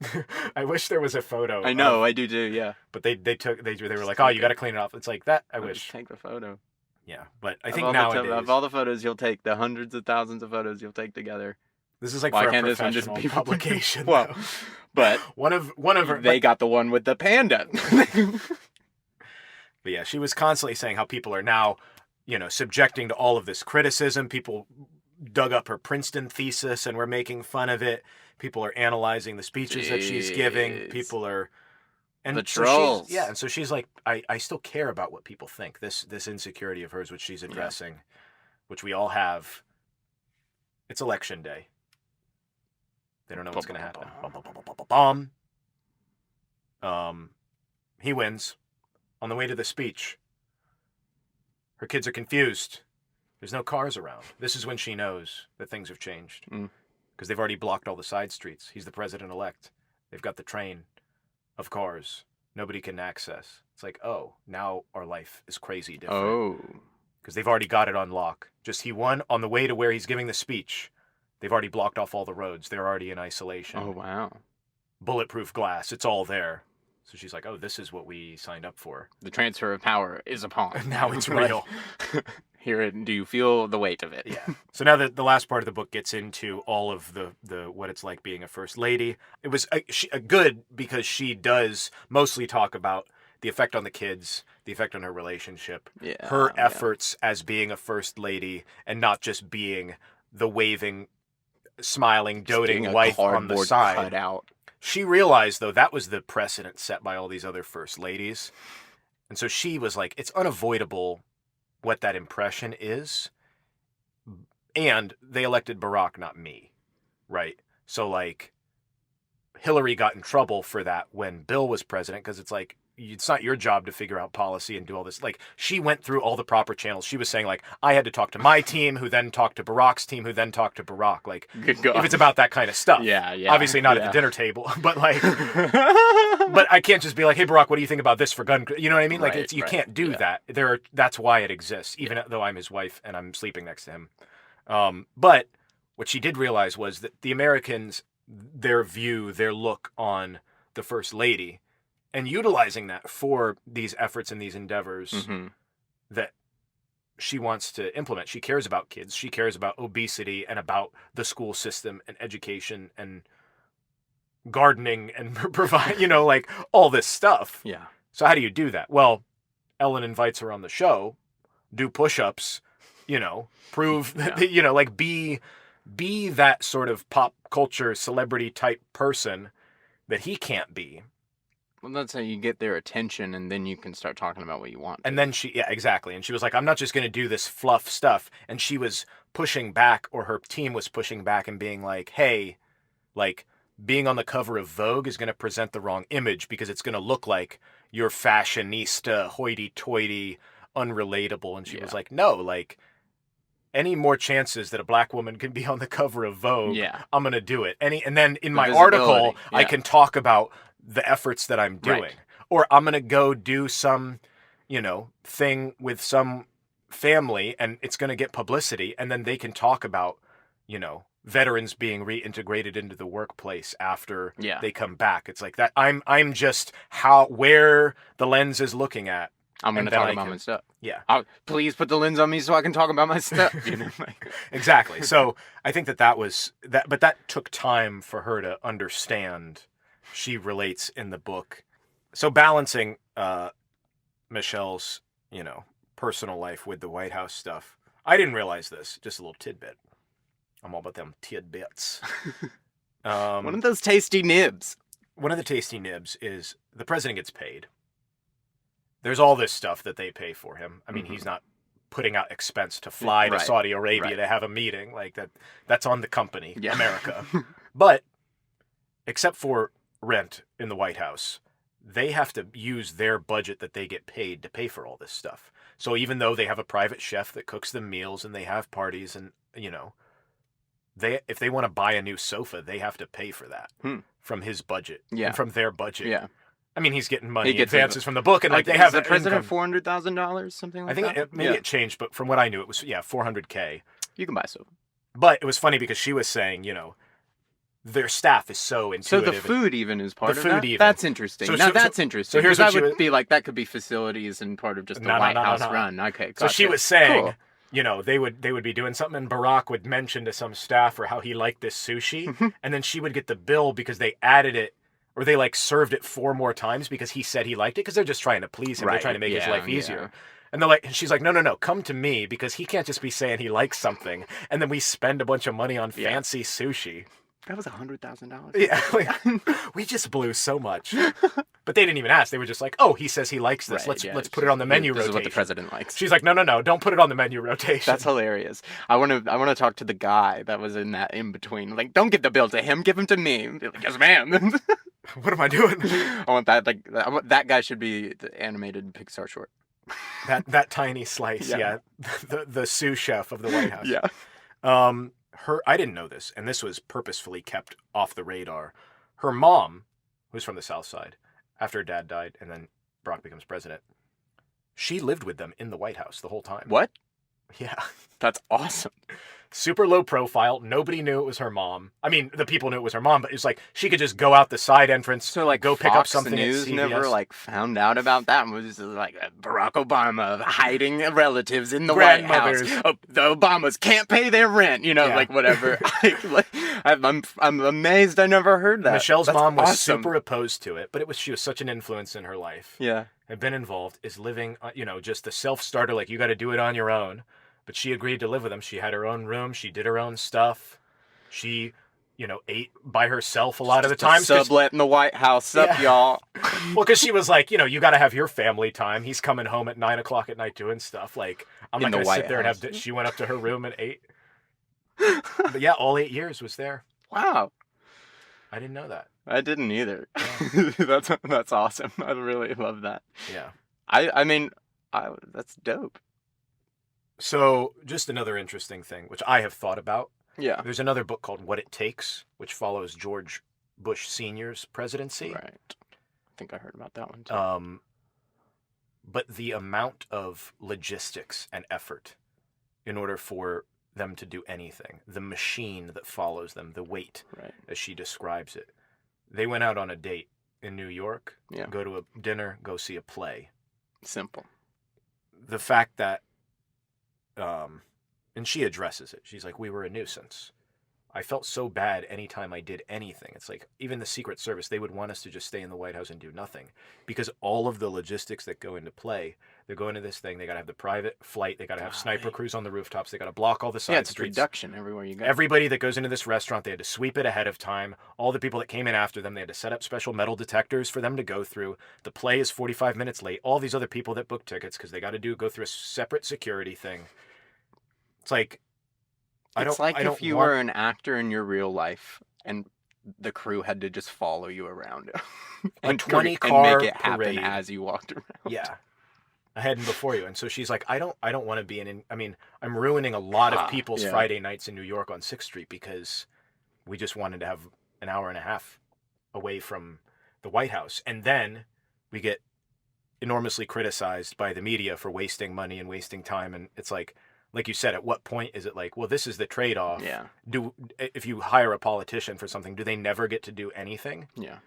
I wish there was a photo.
I know, I do too. Yeah.
But they were like, oh, you got to clean it off. It's like that. I wish.
Just take the photo.
Yeah, but I think nowadays
of all the photos you'll take, the hundreds of thousands of photos you'll take together.
This is like
why
for
can't
a
this one just
professional
be
publication.
Well, but
one of her,
they got the one with the panda.
But yeah, she was constantly saying how people are now, you know, subjecting to all of this criticism. People dug up her Princeton thesis and were making fun of it. People are analyzing the speeches that she's giving. People are, and
the
so
trolls.
And so she's like, I still care about what people think. This insecurity of hers, which she's addressing, which we all have. It's election day. They don't know what's going to happen. He wins. On the way to the speech, her kids are confused. There's no cars around. This is when she knows that things have changed. Because they've already blocked all the side streets. He's the president-elect. They've got the train of cars. Nobody can access. It's like, oh, now our life is crazy different.
Oh.
Because they've already got it on lock. Just he won on the way to where he's giving the speech. They've already blocked off all the roads. They're already in isolation.
Oh, wow.
Bulletproof glass. It's all there. So she's like, oh, this is what we signed up for.
The transfer of power is upon.
Now it's real.
Do you feel the weight of it?
Yeah. So now the last part of the book gets into all of the what it's like being a first lady. It was good because she does mostly talk about the effect on the kids, the effect on her relationship, her efforts as being a first lady, and not just being the waving, smiling, doting wife on the side.
Cut out.
She realized, though, that was the precedent set by all these other first ladies. And so she was like, it's unavoidable what that impression is. And they elected Barack, not me. Right? So, like, Hillary got in trouble for that when Bill was president because it's like, it's not your job to figure out policy and do all this. Like, she went through all the proper channels. She was saying, like, I had to talk to my team, who then talked to Barack's team, who then talked to Barack. Like, if it's about that kind of stuff.
Yeah.
Obviously not at the dinner table, but like, but I can't just be like, hey, Barack, what do you think about this for gun? You know what I mean? Like, you can't do that. That's why it exists, even though I'm his wife and I'm sleeping next to him. But what she did realize was that the Americans, their look on the first lady, and utilizing that for these efforts and these endeavors that she wants to implement. She cares about kids. She cares about obesity and about the school system and education and gardening and provide, you know, like all this stuff.
Yeah.
So how do you do that? Well, Ellen invites her on the show, do push-ups, you know, prove that, you know, like be that sort of pop culture celebrity type person that he can't be.
Well, that's how you get their attention, and then you can start talking about what you want.
And then exactly. And she was like, I'm not just going to do this fluff stuff. And she was pushing back, or her team was pushing back and being like, hey, like, being on the cover of Vogue is going to present the wrong image because it's going to look like you're fashionista, hoity-toity, unrelatable. And she was like, no, like, any more chances that a black woman can be on the cover of Vogue, I'm going to do it. And then in my article, I can talk about the efforts that I'm doing. Right. Or I'm going to go do some, you know, thing with some family and it's going to get publicity. And then they can talk about, you know, veterans being reintegrated into the workplace after they come back. It's like that. I'm just where the lens is looking at
I'm going
And
to
then
talk
I
about
can-
my stuff.
Yeah,
Please put the lens on me so I can talk about my stuff. You know, like,
exactly. So I think that was that, but that took time for her to understand. She relates in the book. So balancing Michelle's, personal life with the White House stuff. I didn't realize this. Just a little tidbit. I'm all about them tidbits.
one of those tasty nibs.
One of the tasty nibs is the president gets paid. There's all this stuff that they pay for him. I mean, he's not putting out expense to fly to
Right.
Saudi Arabia
Right.
to have a meeting like that. That's on the company,
Yeah.
America. But except for rent in the White House, they have to use their budget that they get paid to pay for all this stuff. So even though they have a private chef that cooks them meals and they have parties and, if they want to buy a new sofa, they have to pay for that from his budget
Yeah.
and from their budget.
Yeah.
I mean, he's getting money
He gets
advances from the book, and like they have
the president
income.
$400,000, something like
I think
that.
maybe it changed, but from what I knew, it was $400K.
You can buy sofa.
But it was funny because she was saying, their staff is so
So
intuitive.
the food even is part
The
of
food
that?
even.
That's interesting.
So-
Now
so-
that's
so-
interesting.
so here's
Because
what
that
she
would be like, that could be facilities and part of just the
No,
White
no,
House
no.
run. Okay,
So she
gotcha.
was saying,
Cool.
they would be doing something, and Barack would mention to some staffer how he liked this sushi,
Mm-hmm.
and then she would get the bill because they added it, or they like served it 4 more times because he said he liked it, because they're just trying to please him. They're
Right,
trying to make his
yeah,
life easier.
yeah.
And she's like, no, come to me, because he can't just be saying he likes something, and then we spend a bunch of money on
Yeah.
fancy sushi.
That was $100,000.
Yeah, we just blew so much. But they didn't even ask. They were just like, oh, he says he likes this.
Right, yeah.
Let's put it on the menu
This
rotation.
is what the president likes.
She's like, no, don't put it on the menu rotation.
That's hilarious. I want to talk to the guy that was in that in between. Like, don't give the bill to him. Give him to me. Be like, yes, ma'am.
What am I doing?
I want that. Like, that guy should be the animated Pixar short.
that tiny slice,
Yeah.
the sous chef of the White House.
Yeah.
I didn't know this, and this was purposefully kept off the radar. Her mom, who's from the South Side, after her dad died, and then Barack becomes president, she lived with them in the White House the whole time.
What?
Yeah.
That's awesome.
Super low profile. Nobody knew it was her mom. I mean, the people knew it was her mom, but it's like she could just go out the side entrance,
So like,
go
Fox
pick up something
News
at CVS.
never like found out about that and was just like Barack Obama hiding relatives in the White
Grandmothers.
House. Oh, the Obamas can't pay their rent.
Yeah.
Like whatever. I'm amazed I never heard that.
Michelle's
That's
mom was
awesome.
super opposed to it, but she was such an influence in her life.
Yeah.
Had been involved, is living, just the self-starter, like you got to do it on your own. But she agreed to live with him. She had her own room. She did her own stuff. She, ate by herself a lot of the time.
Sublet in the White House. Sup,
Yeah.
y'all.
Well, because she was like, you got to have your family time. He's coming home at 9 o'clock at night doing stuff. Like, I'm
In
not
the
going to
White
sit there and
House.
have. She went up to her room and ate. But yeah, all 8 years was there.
Wow.
I didn't know that.
I didn't either.
Yeah.
That's awesome. I really love that.
Yeah.
I mean, that's dope.
So, just another interesting thing, which I have thought about.
Yeah.
There's another book called What It Takes, which follows George Bush Sr.'s presidency.
Right. I think I heard about that one too.
But the amount of logistics and effort in order for them to do anything, the machine that follows them, the wait,
Right.
as she describes it. They went out on a date in New York,
Yeah.
go to a dinner, go see a play.
Simple.
The fact that, and she addresses it. She's like, we were a nuisance. I felt so bad anytime I did anything. It's like, even the Secret Service, they would want us to just stay in the White House and do nothing. Because all of the logistics that go into play, they're going to this thing, they got to have the private flight, they got to have sniper crews on the rooftops, they got to block all the side
Yeah, it's
streets.
production everywhere you go.
Everybody that goes into this restaurant, they had to sweep it ahead of time. All the people that came in after them, they had to set up special metal detectors for them to go through. The play is 45 minutes late. All these other people that book tickets, because they got to go through a separate security thing. It's like,
It's like
I don't
if you
want-
were an actor in your real life and the crew had to just follow you around and
20
and
car
make it happen
parade.
as you walked around.
Yeah. Ahead and before you. And so she's like, I don't want to be I'm ruining a lot of people's
yeah.
Friday nights in New York on 6th Street because we just wanted to have an hour and a half away from the White House. And then we get enormously criticized by the media for wasting money and wasting time. And it's like you said, at what point is it like, well, this is the trade-off.
Yeah.
If you hire a politician for something, do they never get to do anything?
Yeah.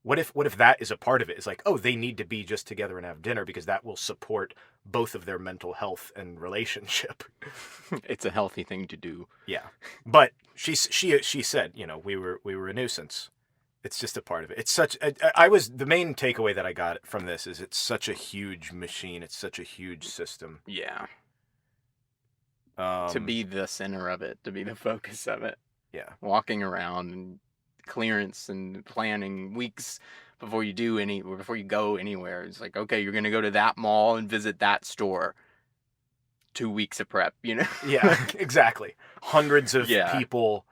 What if that is a part of it? It's like, oh, they need to be just together and have dinner because that will support both of their mental health and relationship.
It's a healthy thing to do.
Yeah, but she said, we were a nuisance. It's just a part of it. It's such. I was the main takeaway that I got from this is it's such a huge machine. It's such a huge system.
Yeah. To be the center of it, to be the focus of it.
Yeah.
Walking around and clearance and planning weeks before you go anywhere. It's like, okay, you're gonna go to that mall and visit that store. 2 weeks of prep,
Yeah, exactly. Hundreds of
Yeah.
people.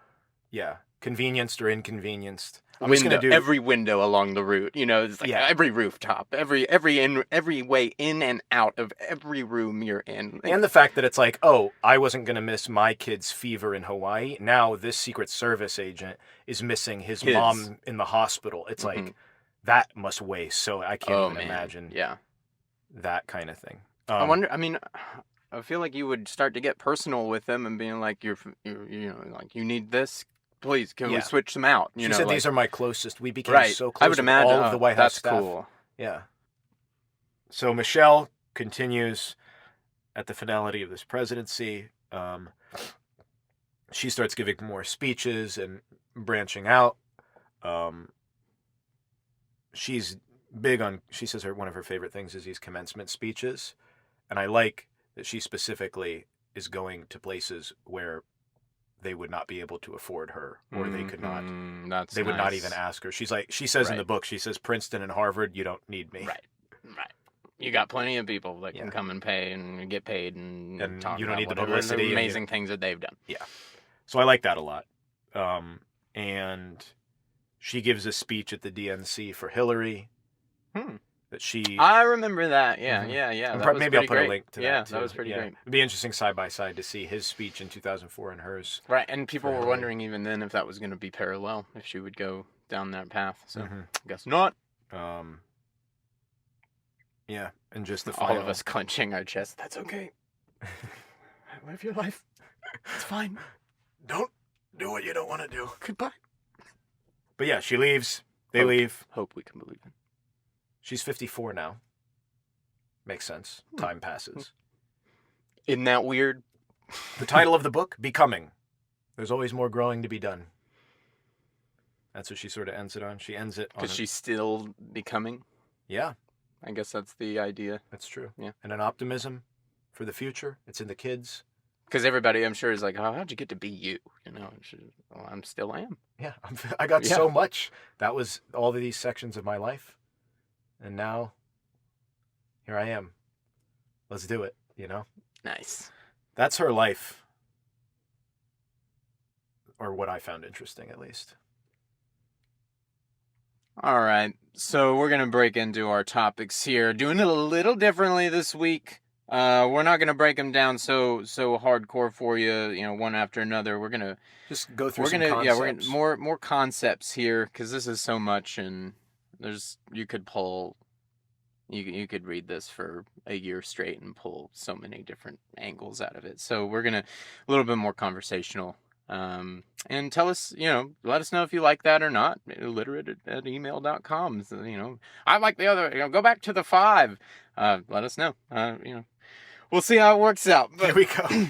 Yeah, convenienced or inconvenienced.
Every window along the route, it's like
Yeah.
every rooftop, every way in and out of every room you're in. Like,
And the fact that it's like, oh, I wasn't going to miss my kid's fever in Hawaii. Now this Secret Service agent is missing his mom in the hospital. It's like, that must weigh. So I can't even imagine that kind of thing.
I wonder, I feel like you would start to get personal with them and being like, you're like, you need this. Please, can we switch them out?
She said these are my closest. We became so close.
I would imagine
all of the White House
that's
staff.
Cool.
Yeah. So Michelle continues at the finality of this presidency. She starts giving more speeches and branching out. She's big on. She says one of her favorite things is these commencement speeches, and I like that she specifically is going to places where they would not be able to afford her, or they could not. They would not even ask her. She says in the book, she says, Princeton and Harvard, you don't need me.
Right. You got plenty of people that can come and pay and get paid and talk
you don't
about
need the
whatever
publicity.
Amazing things that they've done.
Yeah. So I like that a lot. And she gives a speech at the DNC for Hillary. I
remember that. Yeah.
Maybe I'll put a link to that.
Yeah,
too.
That was pretty great.
It'd be interesting side by side to see his speech in 2004 and hers.
Right, and people were wondering even then if that was going to be parallel, if she would go down that path. So I guess not.
Yeah, and just
all of us clenching our chest. That's okay. Live your life. It's fine.
Don't do what you don't want to do.
Goodbye.
But yeah, she leaves. They leave.
Hope we can believe in.
She's 54 now. Makes sense. Time passes.
Isn't that weird?
The title of the book, Becoming. There's always more growing to be done. That's what she sort of ends it on. She ends it on...
Because she's still becoming?
Yeah.
I guess that's the idea.
That's true.
Yeah.
And an optimism for the future. It's in the kids.
Because everybody, I'm sure, is like, how'd you get to be you? Well, I'm still am.
Yeah. I got so much. That was all of these sections of my life. And now, here I am. Let's do it,
Nice.
That's her life. Or what I found interesting, at least.
All right. So we're going to break into our topics here. Doing it a little differently this week. We're not going to break them down so hardcore for you, one after another. We're going to
just go through some concepts.
Yeah, we're gonna, more concepts here because this is so much, and you could read this for a year straight and pull so many different angles out of it. So we're going to a little bit more conversational. And tell us, let us know if you like that or not. illiterate@email.com. So, I like the other, go back to the 5. Let us know. We'll see how it works out. But,
here we go.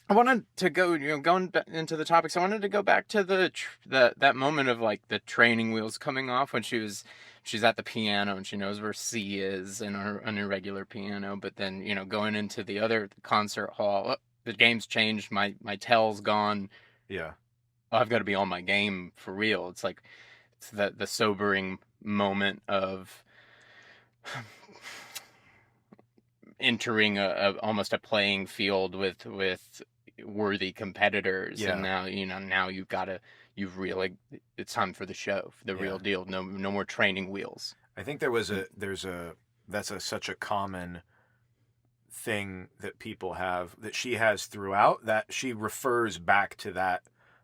I wanted to go, going into the topics. I wanted to go back to that moment of like the training wheels coming off when she's at the piano and she knows where C is in her irregular piano. But then, going into the other concert hall, the game's changed. My tell's gone.
Yeah.
Oh, I've got to be on my game for real. It's like it's the sobering moment of entering almost a playing field with worthy competitors, and now you've really it's time for the show, for the real deal. No more training wheels.
I think that's such a common thing that people have, that she has throughout, that she refers back to that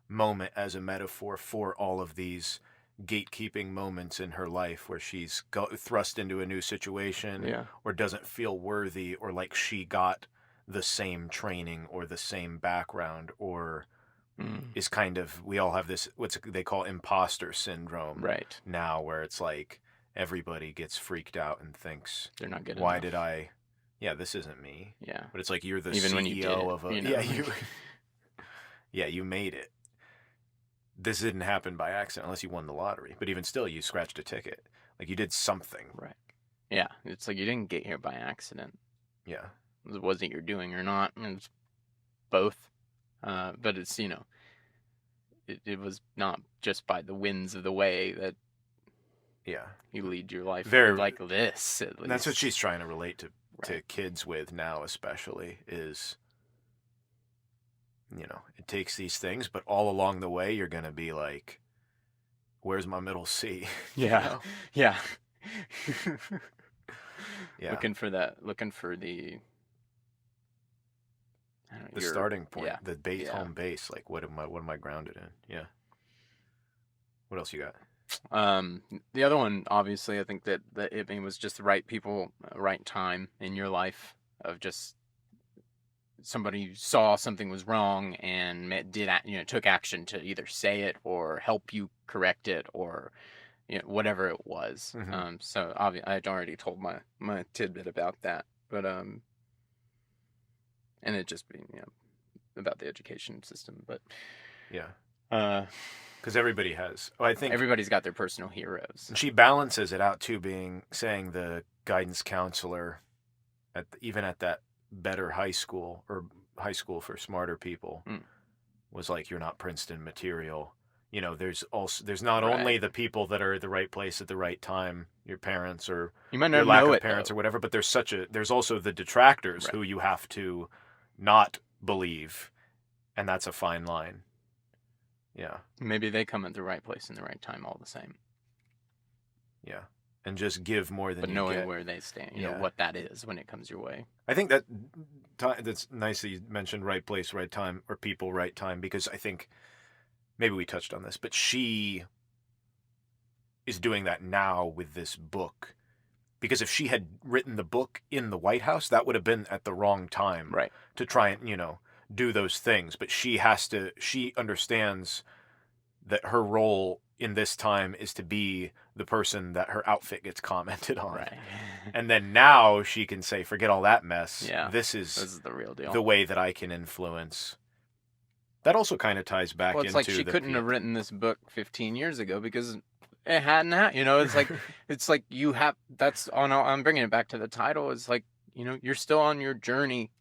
moment as a metaphor for all of these gatekeeping moments in her life where she's thrust into a new situation or doesn't feel worthy, or like she got the same training or the same background or is kind of, we all have this, what's they call imposter syndrome
Right.
now, where it's like everybody gets freaked out and thinks,
They're not good
why
enough.
did I, yeah, this isn't me.
Yeah.
But it's like, you're the
Even when you did
CEO
it,
of a,
you know.
yeah, yeah, you made it. This didn't happen by accident unless you won the lottery. But even still, you scratched a ticket. Like, you did something.
Right. Yeah. It's like you didn't get here by accident.
Yeah.
It wasn't your doing or not. It's both. But it's, it was not just by the winds of the way that
Yeah.
you lead your life
Very,
like this, at least.
that's what she's trying to relate to
Right.
kids with now, especially, is, it takes these things, but all along the way, you're going to be like, where's my middle C?
Yeah. Yeah.
Yeah.
Looking for the
The starting point,
yeah.
the base, home base. Like, what am I grounded in? Yeah. What else you got?
The other one, obviously, I think that it was just the right people, right time in your life, of just somebody saw something was wrong and took action to either say it or help you correct it, or whatever it was.
Mm-hmm.
So obviously I'd already told my tidbit about that, but and it just being about the education system, but
yeah, because everybody has. Oh, I think
everybody's got their personal heroes.
She balances it out too, saying the guidance counselor even at that better high school, or high school for smarter people, was like, you're not Princeton material. There's not only the people that are at the right place at the right time, your parents, or
you might
your
not
lack
know
of
it,
parents,
though.
or whatever, but there's also the detractors who you have to not believe, and that's a fine line. Yeah.
Maybe they come at the right place in the right time all the same.
Yeah. And just give more than
but
you
knowing
get.
Where they stand, you know what that is when it comes your way.
I think that's nice that you mentioned right place, right time, or people, right time, because I think maybe we touched on this, but she is doing that now with this book. Because if she had written the book in the White House, that would have been at the wrong time to try and, do those things. But she understands that her role in this time is to be the person that her outfit gets commented on.
Right.
And then now she can say, forget all that mess.
Yeah.
This is
the real deal.
The way that I can influence. That also kind of ties back into
it's like she couldn't have written this book 15 years ago because it hadn't happened. It's like it's like you have. That's on. I'm bringing it back to the title. It's like you're still on your journey.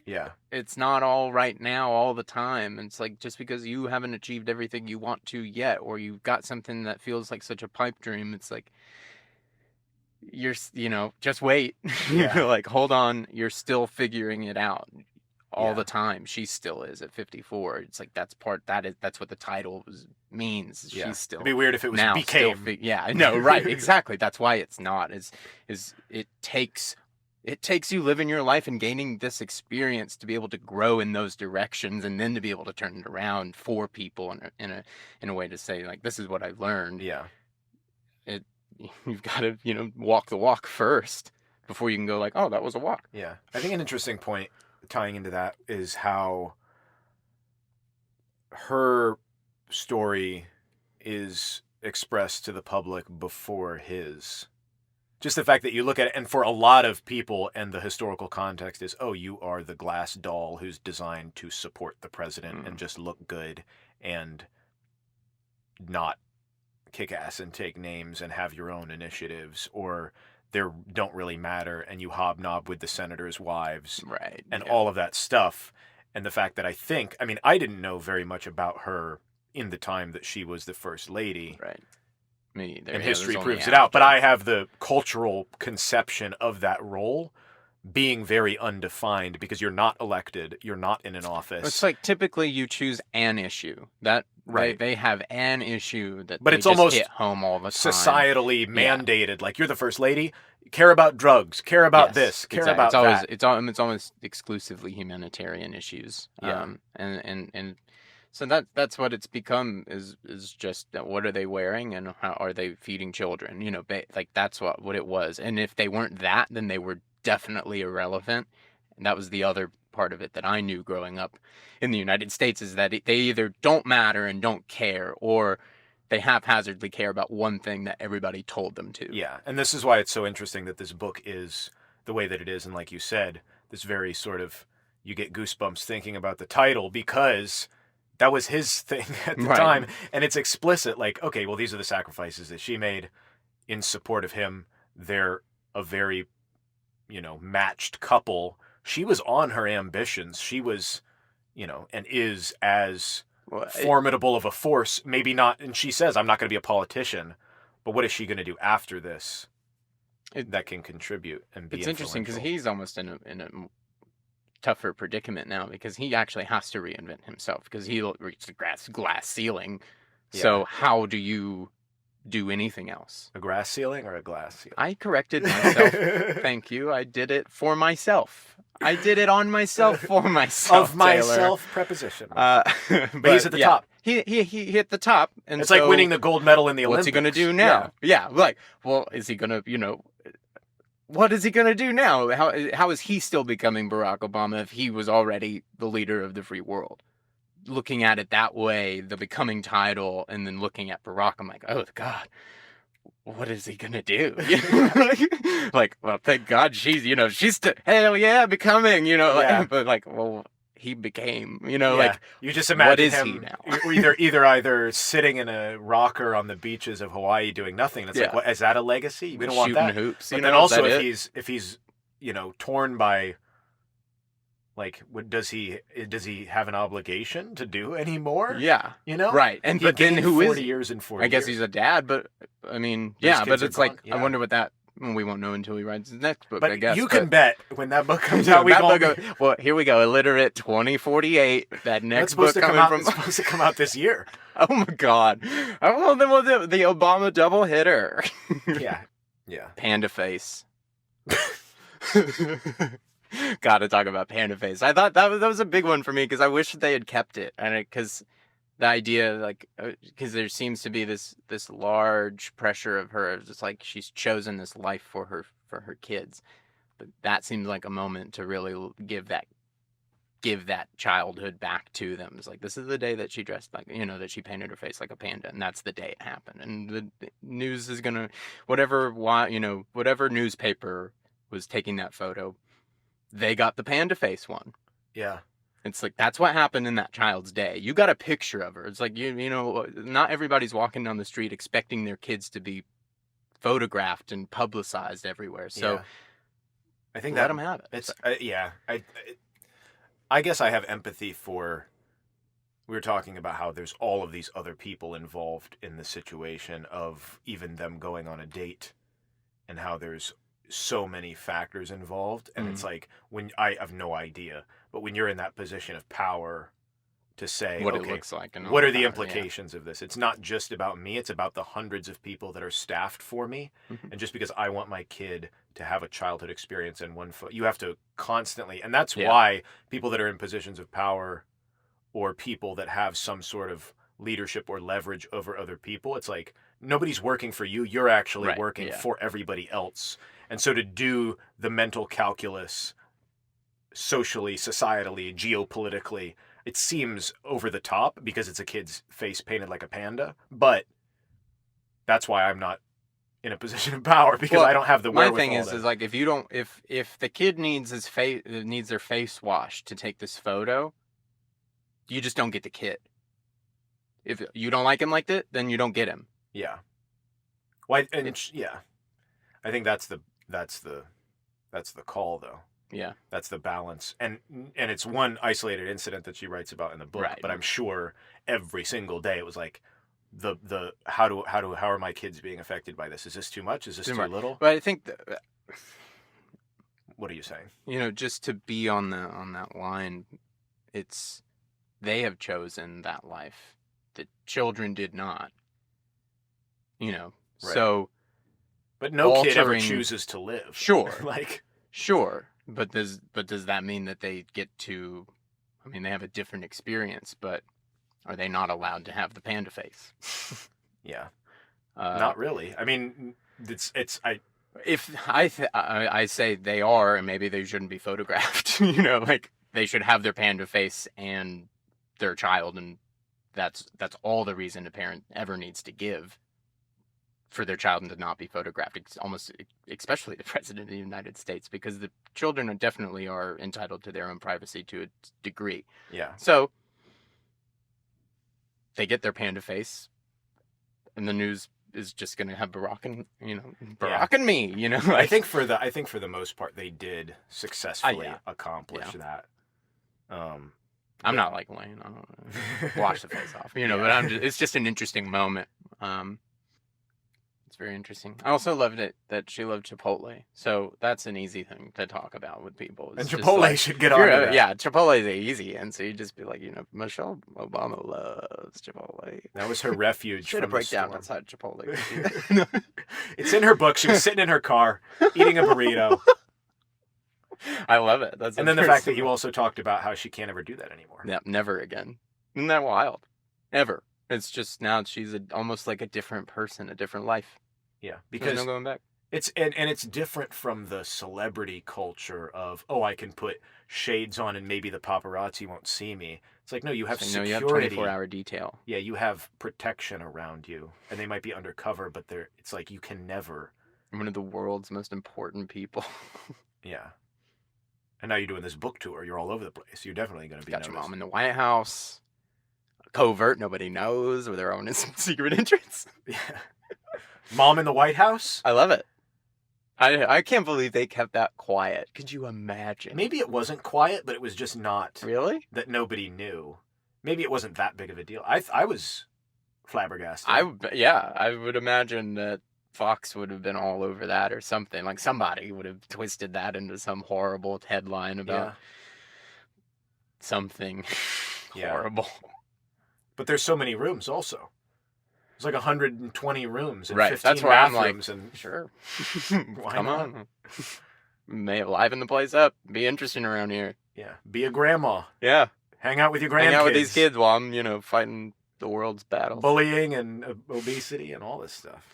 Yeah.
It's not all right now all the time. It's like just because you haven't achieved everything you want to yet, or you've got something that feels like such a pipe dream, it's like you're just wait.
Yeah.
Like, hold on, you're still figuring it out all the time. She still is at 54. It's like that's what the title means.
Yeah.
She's still.
It'd be weird if it was
now
became.
Yeah, I know, right? Exactly. That's why it's not. It takes you living your life and gaining this experience to be able to grow in those directions, and then to be able to turn it around for people in a way to say, like, this is what I've learned.
Yeah.
You've got to walk the walk first before you can go like, oh, that was a walk.
Yeah. I think an interesting point tying into that is how her story is expressed to the public before his. Just the fact that you look at it, and for a lot of people, and the historical context is, oh, you are the glass doll who's designed to support the president and just look good and not kick ass and take names and have your own initiatives, or they don't really matter, and you hobnob with the senators' wives,
right?
And all of that stuff. And the fact that I didn't know very much about her in the time that she was the first lady.
Right. Me either.
And history proves it out. But I have the cultural conception of that role being very undefined because you're not elected, you're not in an office.
It's like typically you choose an issue that they have an issue that,
but
they
it's
just
almost
hit home all the time.
Societally mandated. Like, you're the first lady, care about drugs, care about this, care about that.
It's almost exclusively humanitarian issues.
Yeah.
And so that's what it's become is just what are they wearing and how are they feeding children? Like that's what it was. And if they weren't that, then they were definitely irrelevant. And that was the other part of it that I knew growing up in the United States is that they either don't matter and don't care, or they haphazardly care about one thing that everybody told them to.
Yeah, and this is why it's so interesting that this book is the way that it is, and like you said, this very sort of, you get goosebumps thinking about the title, because that was his thing at the
Right.
time, and it's explicit, like, okay, well, these are the sacrifices that she made in support of him. They're a very, matched couple. She was on her ambitions. She was, and is as
Well,
formidable of a force, maybe not, and she says, I'm not going to be a politician, but what is she going to do after this that can contribute and be
it's interesting because
influential?
he's almost in a tougher predicament now, because he actually has to reinvent himself because he reached the glass ceiling. So
Yeah.
how do you do anything else?
A grass ceiling or a glass ceiling?
I corrected myself. Thank you. I did it for myself. I did it on myself for myself.
Of myself preposition.
But
he's at the top.
He hit the top, and
It's
so
like winning the gold medal in the
what's
Olympics.
he gonna do now? Yeah, like, well, is he gonna, what is he gonna do now? How is he still becoming Barack Obama if he was already the leader of the free world? Looking at it that way, the becoming title, and then looking at Barack, I'm like, oh God, what is he gonna do? Like, well, thank God she's hell yeah, becoming,
Yeah.
but like, well, he became,
Yeah.
like,
You just imagine
what is
him
he now?
either sitting in a rocker on the beaches of Hawaii doing nothing. It's like, what is that, a legacy? We don't want
shooting
that.
hoops.
But
Is
then also,
that
if he's torn by, like, does he have an obligation to do anymore?
Yeah.
You know?
Right. And
He
but then
gained
who
40
is?
years in 40
I guess
years.
he's a dad, but I mean,
His
yeah,
kids
but
are
it's like,
gone, yeah.
I wonder what that. Well, we won't know until he writes his next book,
But
I guess.
you can bet when that book comes out,
well, here we go. Illiterate 2048. That next book
It's supposed to come out this year.
Oh my God. Oh, well, then we'll do the Obama double hitter.
Yeah. Yeah.
Panda face. Gotta talk about Panda face. I thought that was a big one for me because I wish they had kept it, and because the idea, like, because there seems to be this large pressure of her, just like she's chosen this life for her kids, but that seems like a moment to really give that childhood back to them. It's like, this is the day that she dressed like, that she painted her face like a panda, and that's the day it happened. And the news is gonna, whatever newspaper was taking that photo, they got the panda face one.
Yeah.
It's like, that's what happened in that child's day. You got a picture of her. It's like, not everybody's walking down the street expecting their kids to be photographed and publicized everywhere. So
yeah. I think
let them have it.
It's I guess I have empathy for. We were talking about how there's all of these other people involved in the situation of even them going on a date, and how there's so many factors involved, and it's like, when I have no idea, but when you're in that position of power to say
what
okay,
it looks like and
what
all
are the
that,
implications of this? It's not just about me, it's about the hundreds of people that are staffed for me.
Mhm.
And just because I want my kid to have a childhood experience in one foot, you have to constantly, and that's
Yeah.
why people that are in positions of power, or people that have some sort of leadership or leverage over other people, it's like, nobody's working for you, you're actually
Right,
working
yeah.
for everybody else. And so to do the mental calculus socially, societally, geopolitically, it seems over the top because it's a kid's face painted like a panda. But that's why I'm not in a position of power, because
Well,
I don't have the
my
wherewithal.
thing is like, if you don't, if the kid needs needs their face washed to take this photo, you just don't get the kid. If you don't like him like that, then you don't get him.
Yeah. Why? And yeah, I think that's the call, though.
Yeah.
That's the balance, and it's one isolated incident that she writes about in the book.
Right.
But I'm sure every single day it was like, the how are my kids being affected by this? Is this too much? Is this too little?
But I think
What are you saying?
just to be on that line, it's, they have chosen that life. The children did not.
Right.
So
But no kid ever
altering-
chooses to live.
Sure.
Like,
sure, but does that mean that they get to? I mean, they have a different experience, but are they not allowed to have the panda face?
yeah,
Uh,
not really. I mean,
If I say they are, and maybe they shouldn't be photographed. Like, they should have their panda face and their child, and that's all the reason a parent ever needs to give for their child to not be photographed. It's almost, especially the president of the United States, because the children definitely are entitled to their own privacy to a degree.
Yeah.
So they get their panda face, and the news is just going to have Barack and and me.
I think for the most part they did successfully accomplish that.
I'm not like Lane. I don't wash the face off, but it's just an interesting moment. It's very interesting. I also loved it that she loved Chipotle. So that's an easy thing to talk about with people.
And Chipotle should get on that.
Yeah, Chipotle is easy. And so you just be like, Michelle Obama loves Chipotle.
That was her refuge.
She had a breakdown outside Chipotle.
It's in her book. She was sitting in her car, eating a burrito.
I love it.
And then the fact that you also talked about how she can't ever do that anymore.
Yeah, never again. Isn't that wild? Ever. It's just now she's almost like a different person, a different life.
Yeah, because
there's no going back.
It's it's different from the celebrity culture of, I can put shades on and maybe the paparazzi won't see me. It's like, no, you have security.
You have 24-hour detail.
Yeah, you have protection around you, and they might be undercover, but it's like you can never.
One of the world's most important people.
Yeah. And now you're doing this book tour. You're all over the place. You're definitely going to be
got
noticed.
Your mom in the White House. Covert, nobody knows, with their own secret entrance.
Yeah. Mom in the White House?
I love it. I can't believe they kept that quiet. Could you imagine?
Maybe it wasn't quiet, but it was just not.
Really?
That nobody knew. Maybe it wasn't that big of a deal. I was flabbergasted.
I would imagine that Fox would have been all over that or something. Like somebody would have twisted that into some horrible headline about something horrible.
But there's so many rooms also. There's like 120 rooms and 15
that's why
bathrooms.
I'm like, sure.
Come
on. May liven the place up. Be interesting around here.
Yeah. Be a grandma.
Yeah.
Hang out with your grandkids.
Hang out with these kids while I'm, fighting the world's battles.
Bullying and obesity and all this stuff.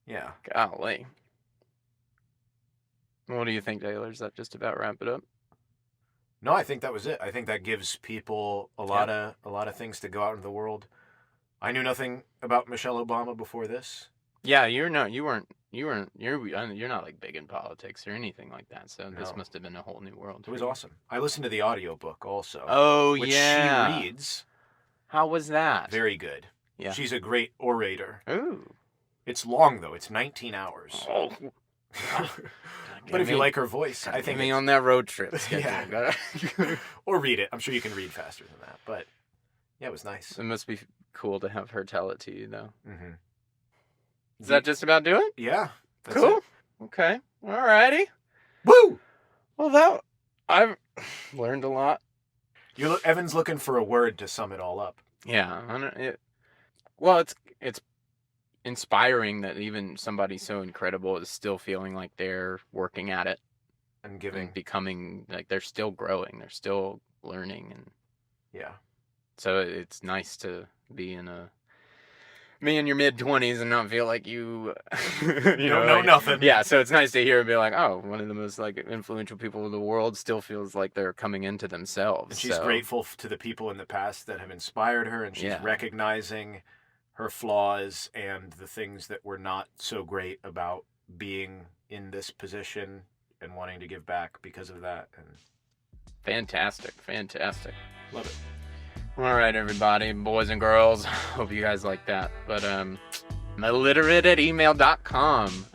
Yeah.
Golly. What do you think, Taylor? Does that just about wrap it up?
No, I think that was it. I think that gives people a lot of things to go out into the world. I knew nothing about Michelle Obama before this.
Yeah, you're not like big in politics or anything like that. So this must have been a whole new world.
It was awesome. I listened to the audiobook also.
Oh,
which she reads.
How was that?
Very good.
Yeah.
She's a great orator.
Ooh.
It's long though. It's 19 hours.
Oh.
But if you like her voice, I think
me on that road trip.
Yeah. Or read it. I'm sure you can read faster than that. But yeah, it was nice.
It must be cool to have her tell it to you, though.
Mm-hmm.
Does that just about do it?
Yeah.
Cool. It. Okay. Alrighty.
Woo!
Well, I've learned a lot.
Evan's looking for a word to sum it all up.
Yeah. It's inspiring that even somebody so incredible is still feeling like they're working at it
and
becoming, like, they're still growing, they're still learning, and so it's nice to be in your mid-20s and not feel like you
don't know nothing.
Yeah, so it's nice to hear and be like, oh, one of the most influential people in the world still feels like they're coming into themselves.
And she's grateful to the people in the past that have inspired her, and she's recognizing her flaws and the things that were not so great about being in this position and wanting to give back because of that. And
fantastic.
Love it.
All right, everybody, boys and girls. Hope you guys like that. But illiterate@email.com.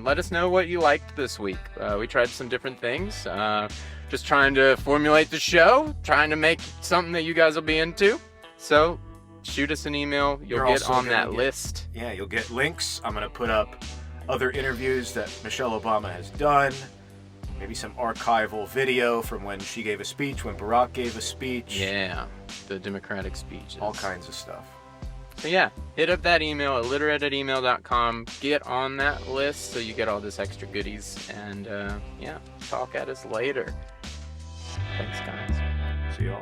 Let us know what you liked this week. We tried some different things. Just trying to formulate the show, trying to make something that you guys will be into. So shoot us an email. You'll get on that list.
Yeah, you'll get links. I'm going to put up other interviews that Michelle Obama has done. Maybe some archival video from when she gave a speech, when Barack gave a speech.
Yeah, the Democratic speeches.
All kinds of stuff.
So yeah, hit up that email, illiterate@email.com. Get on that list so you get all this extra goodies. And talk at us later. Thanks, guys.
See y'all.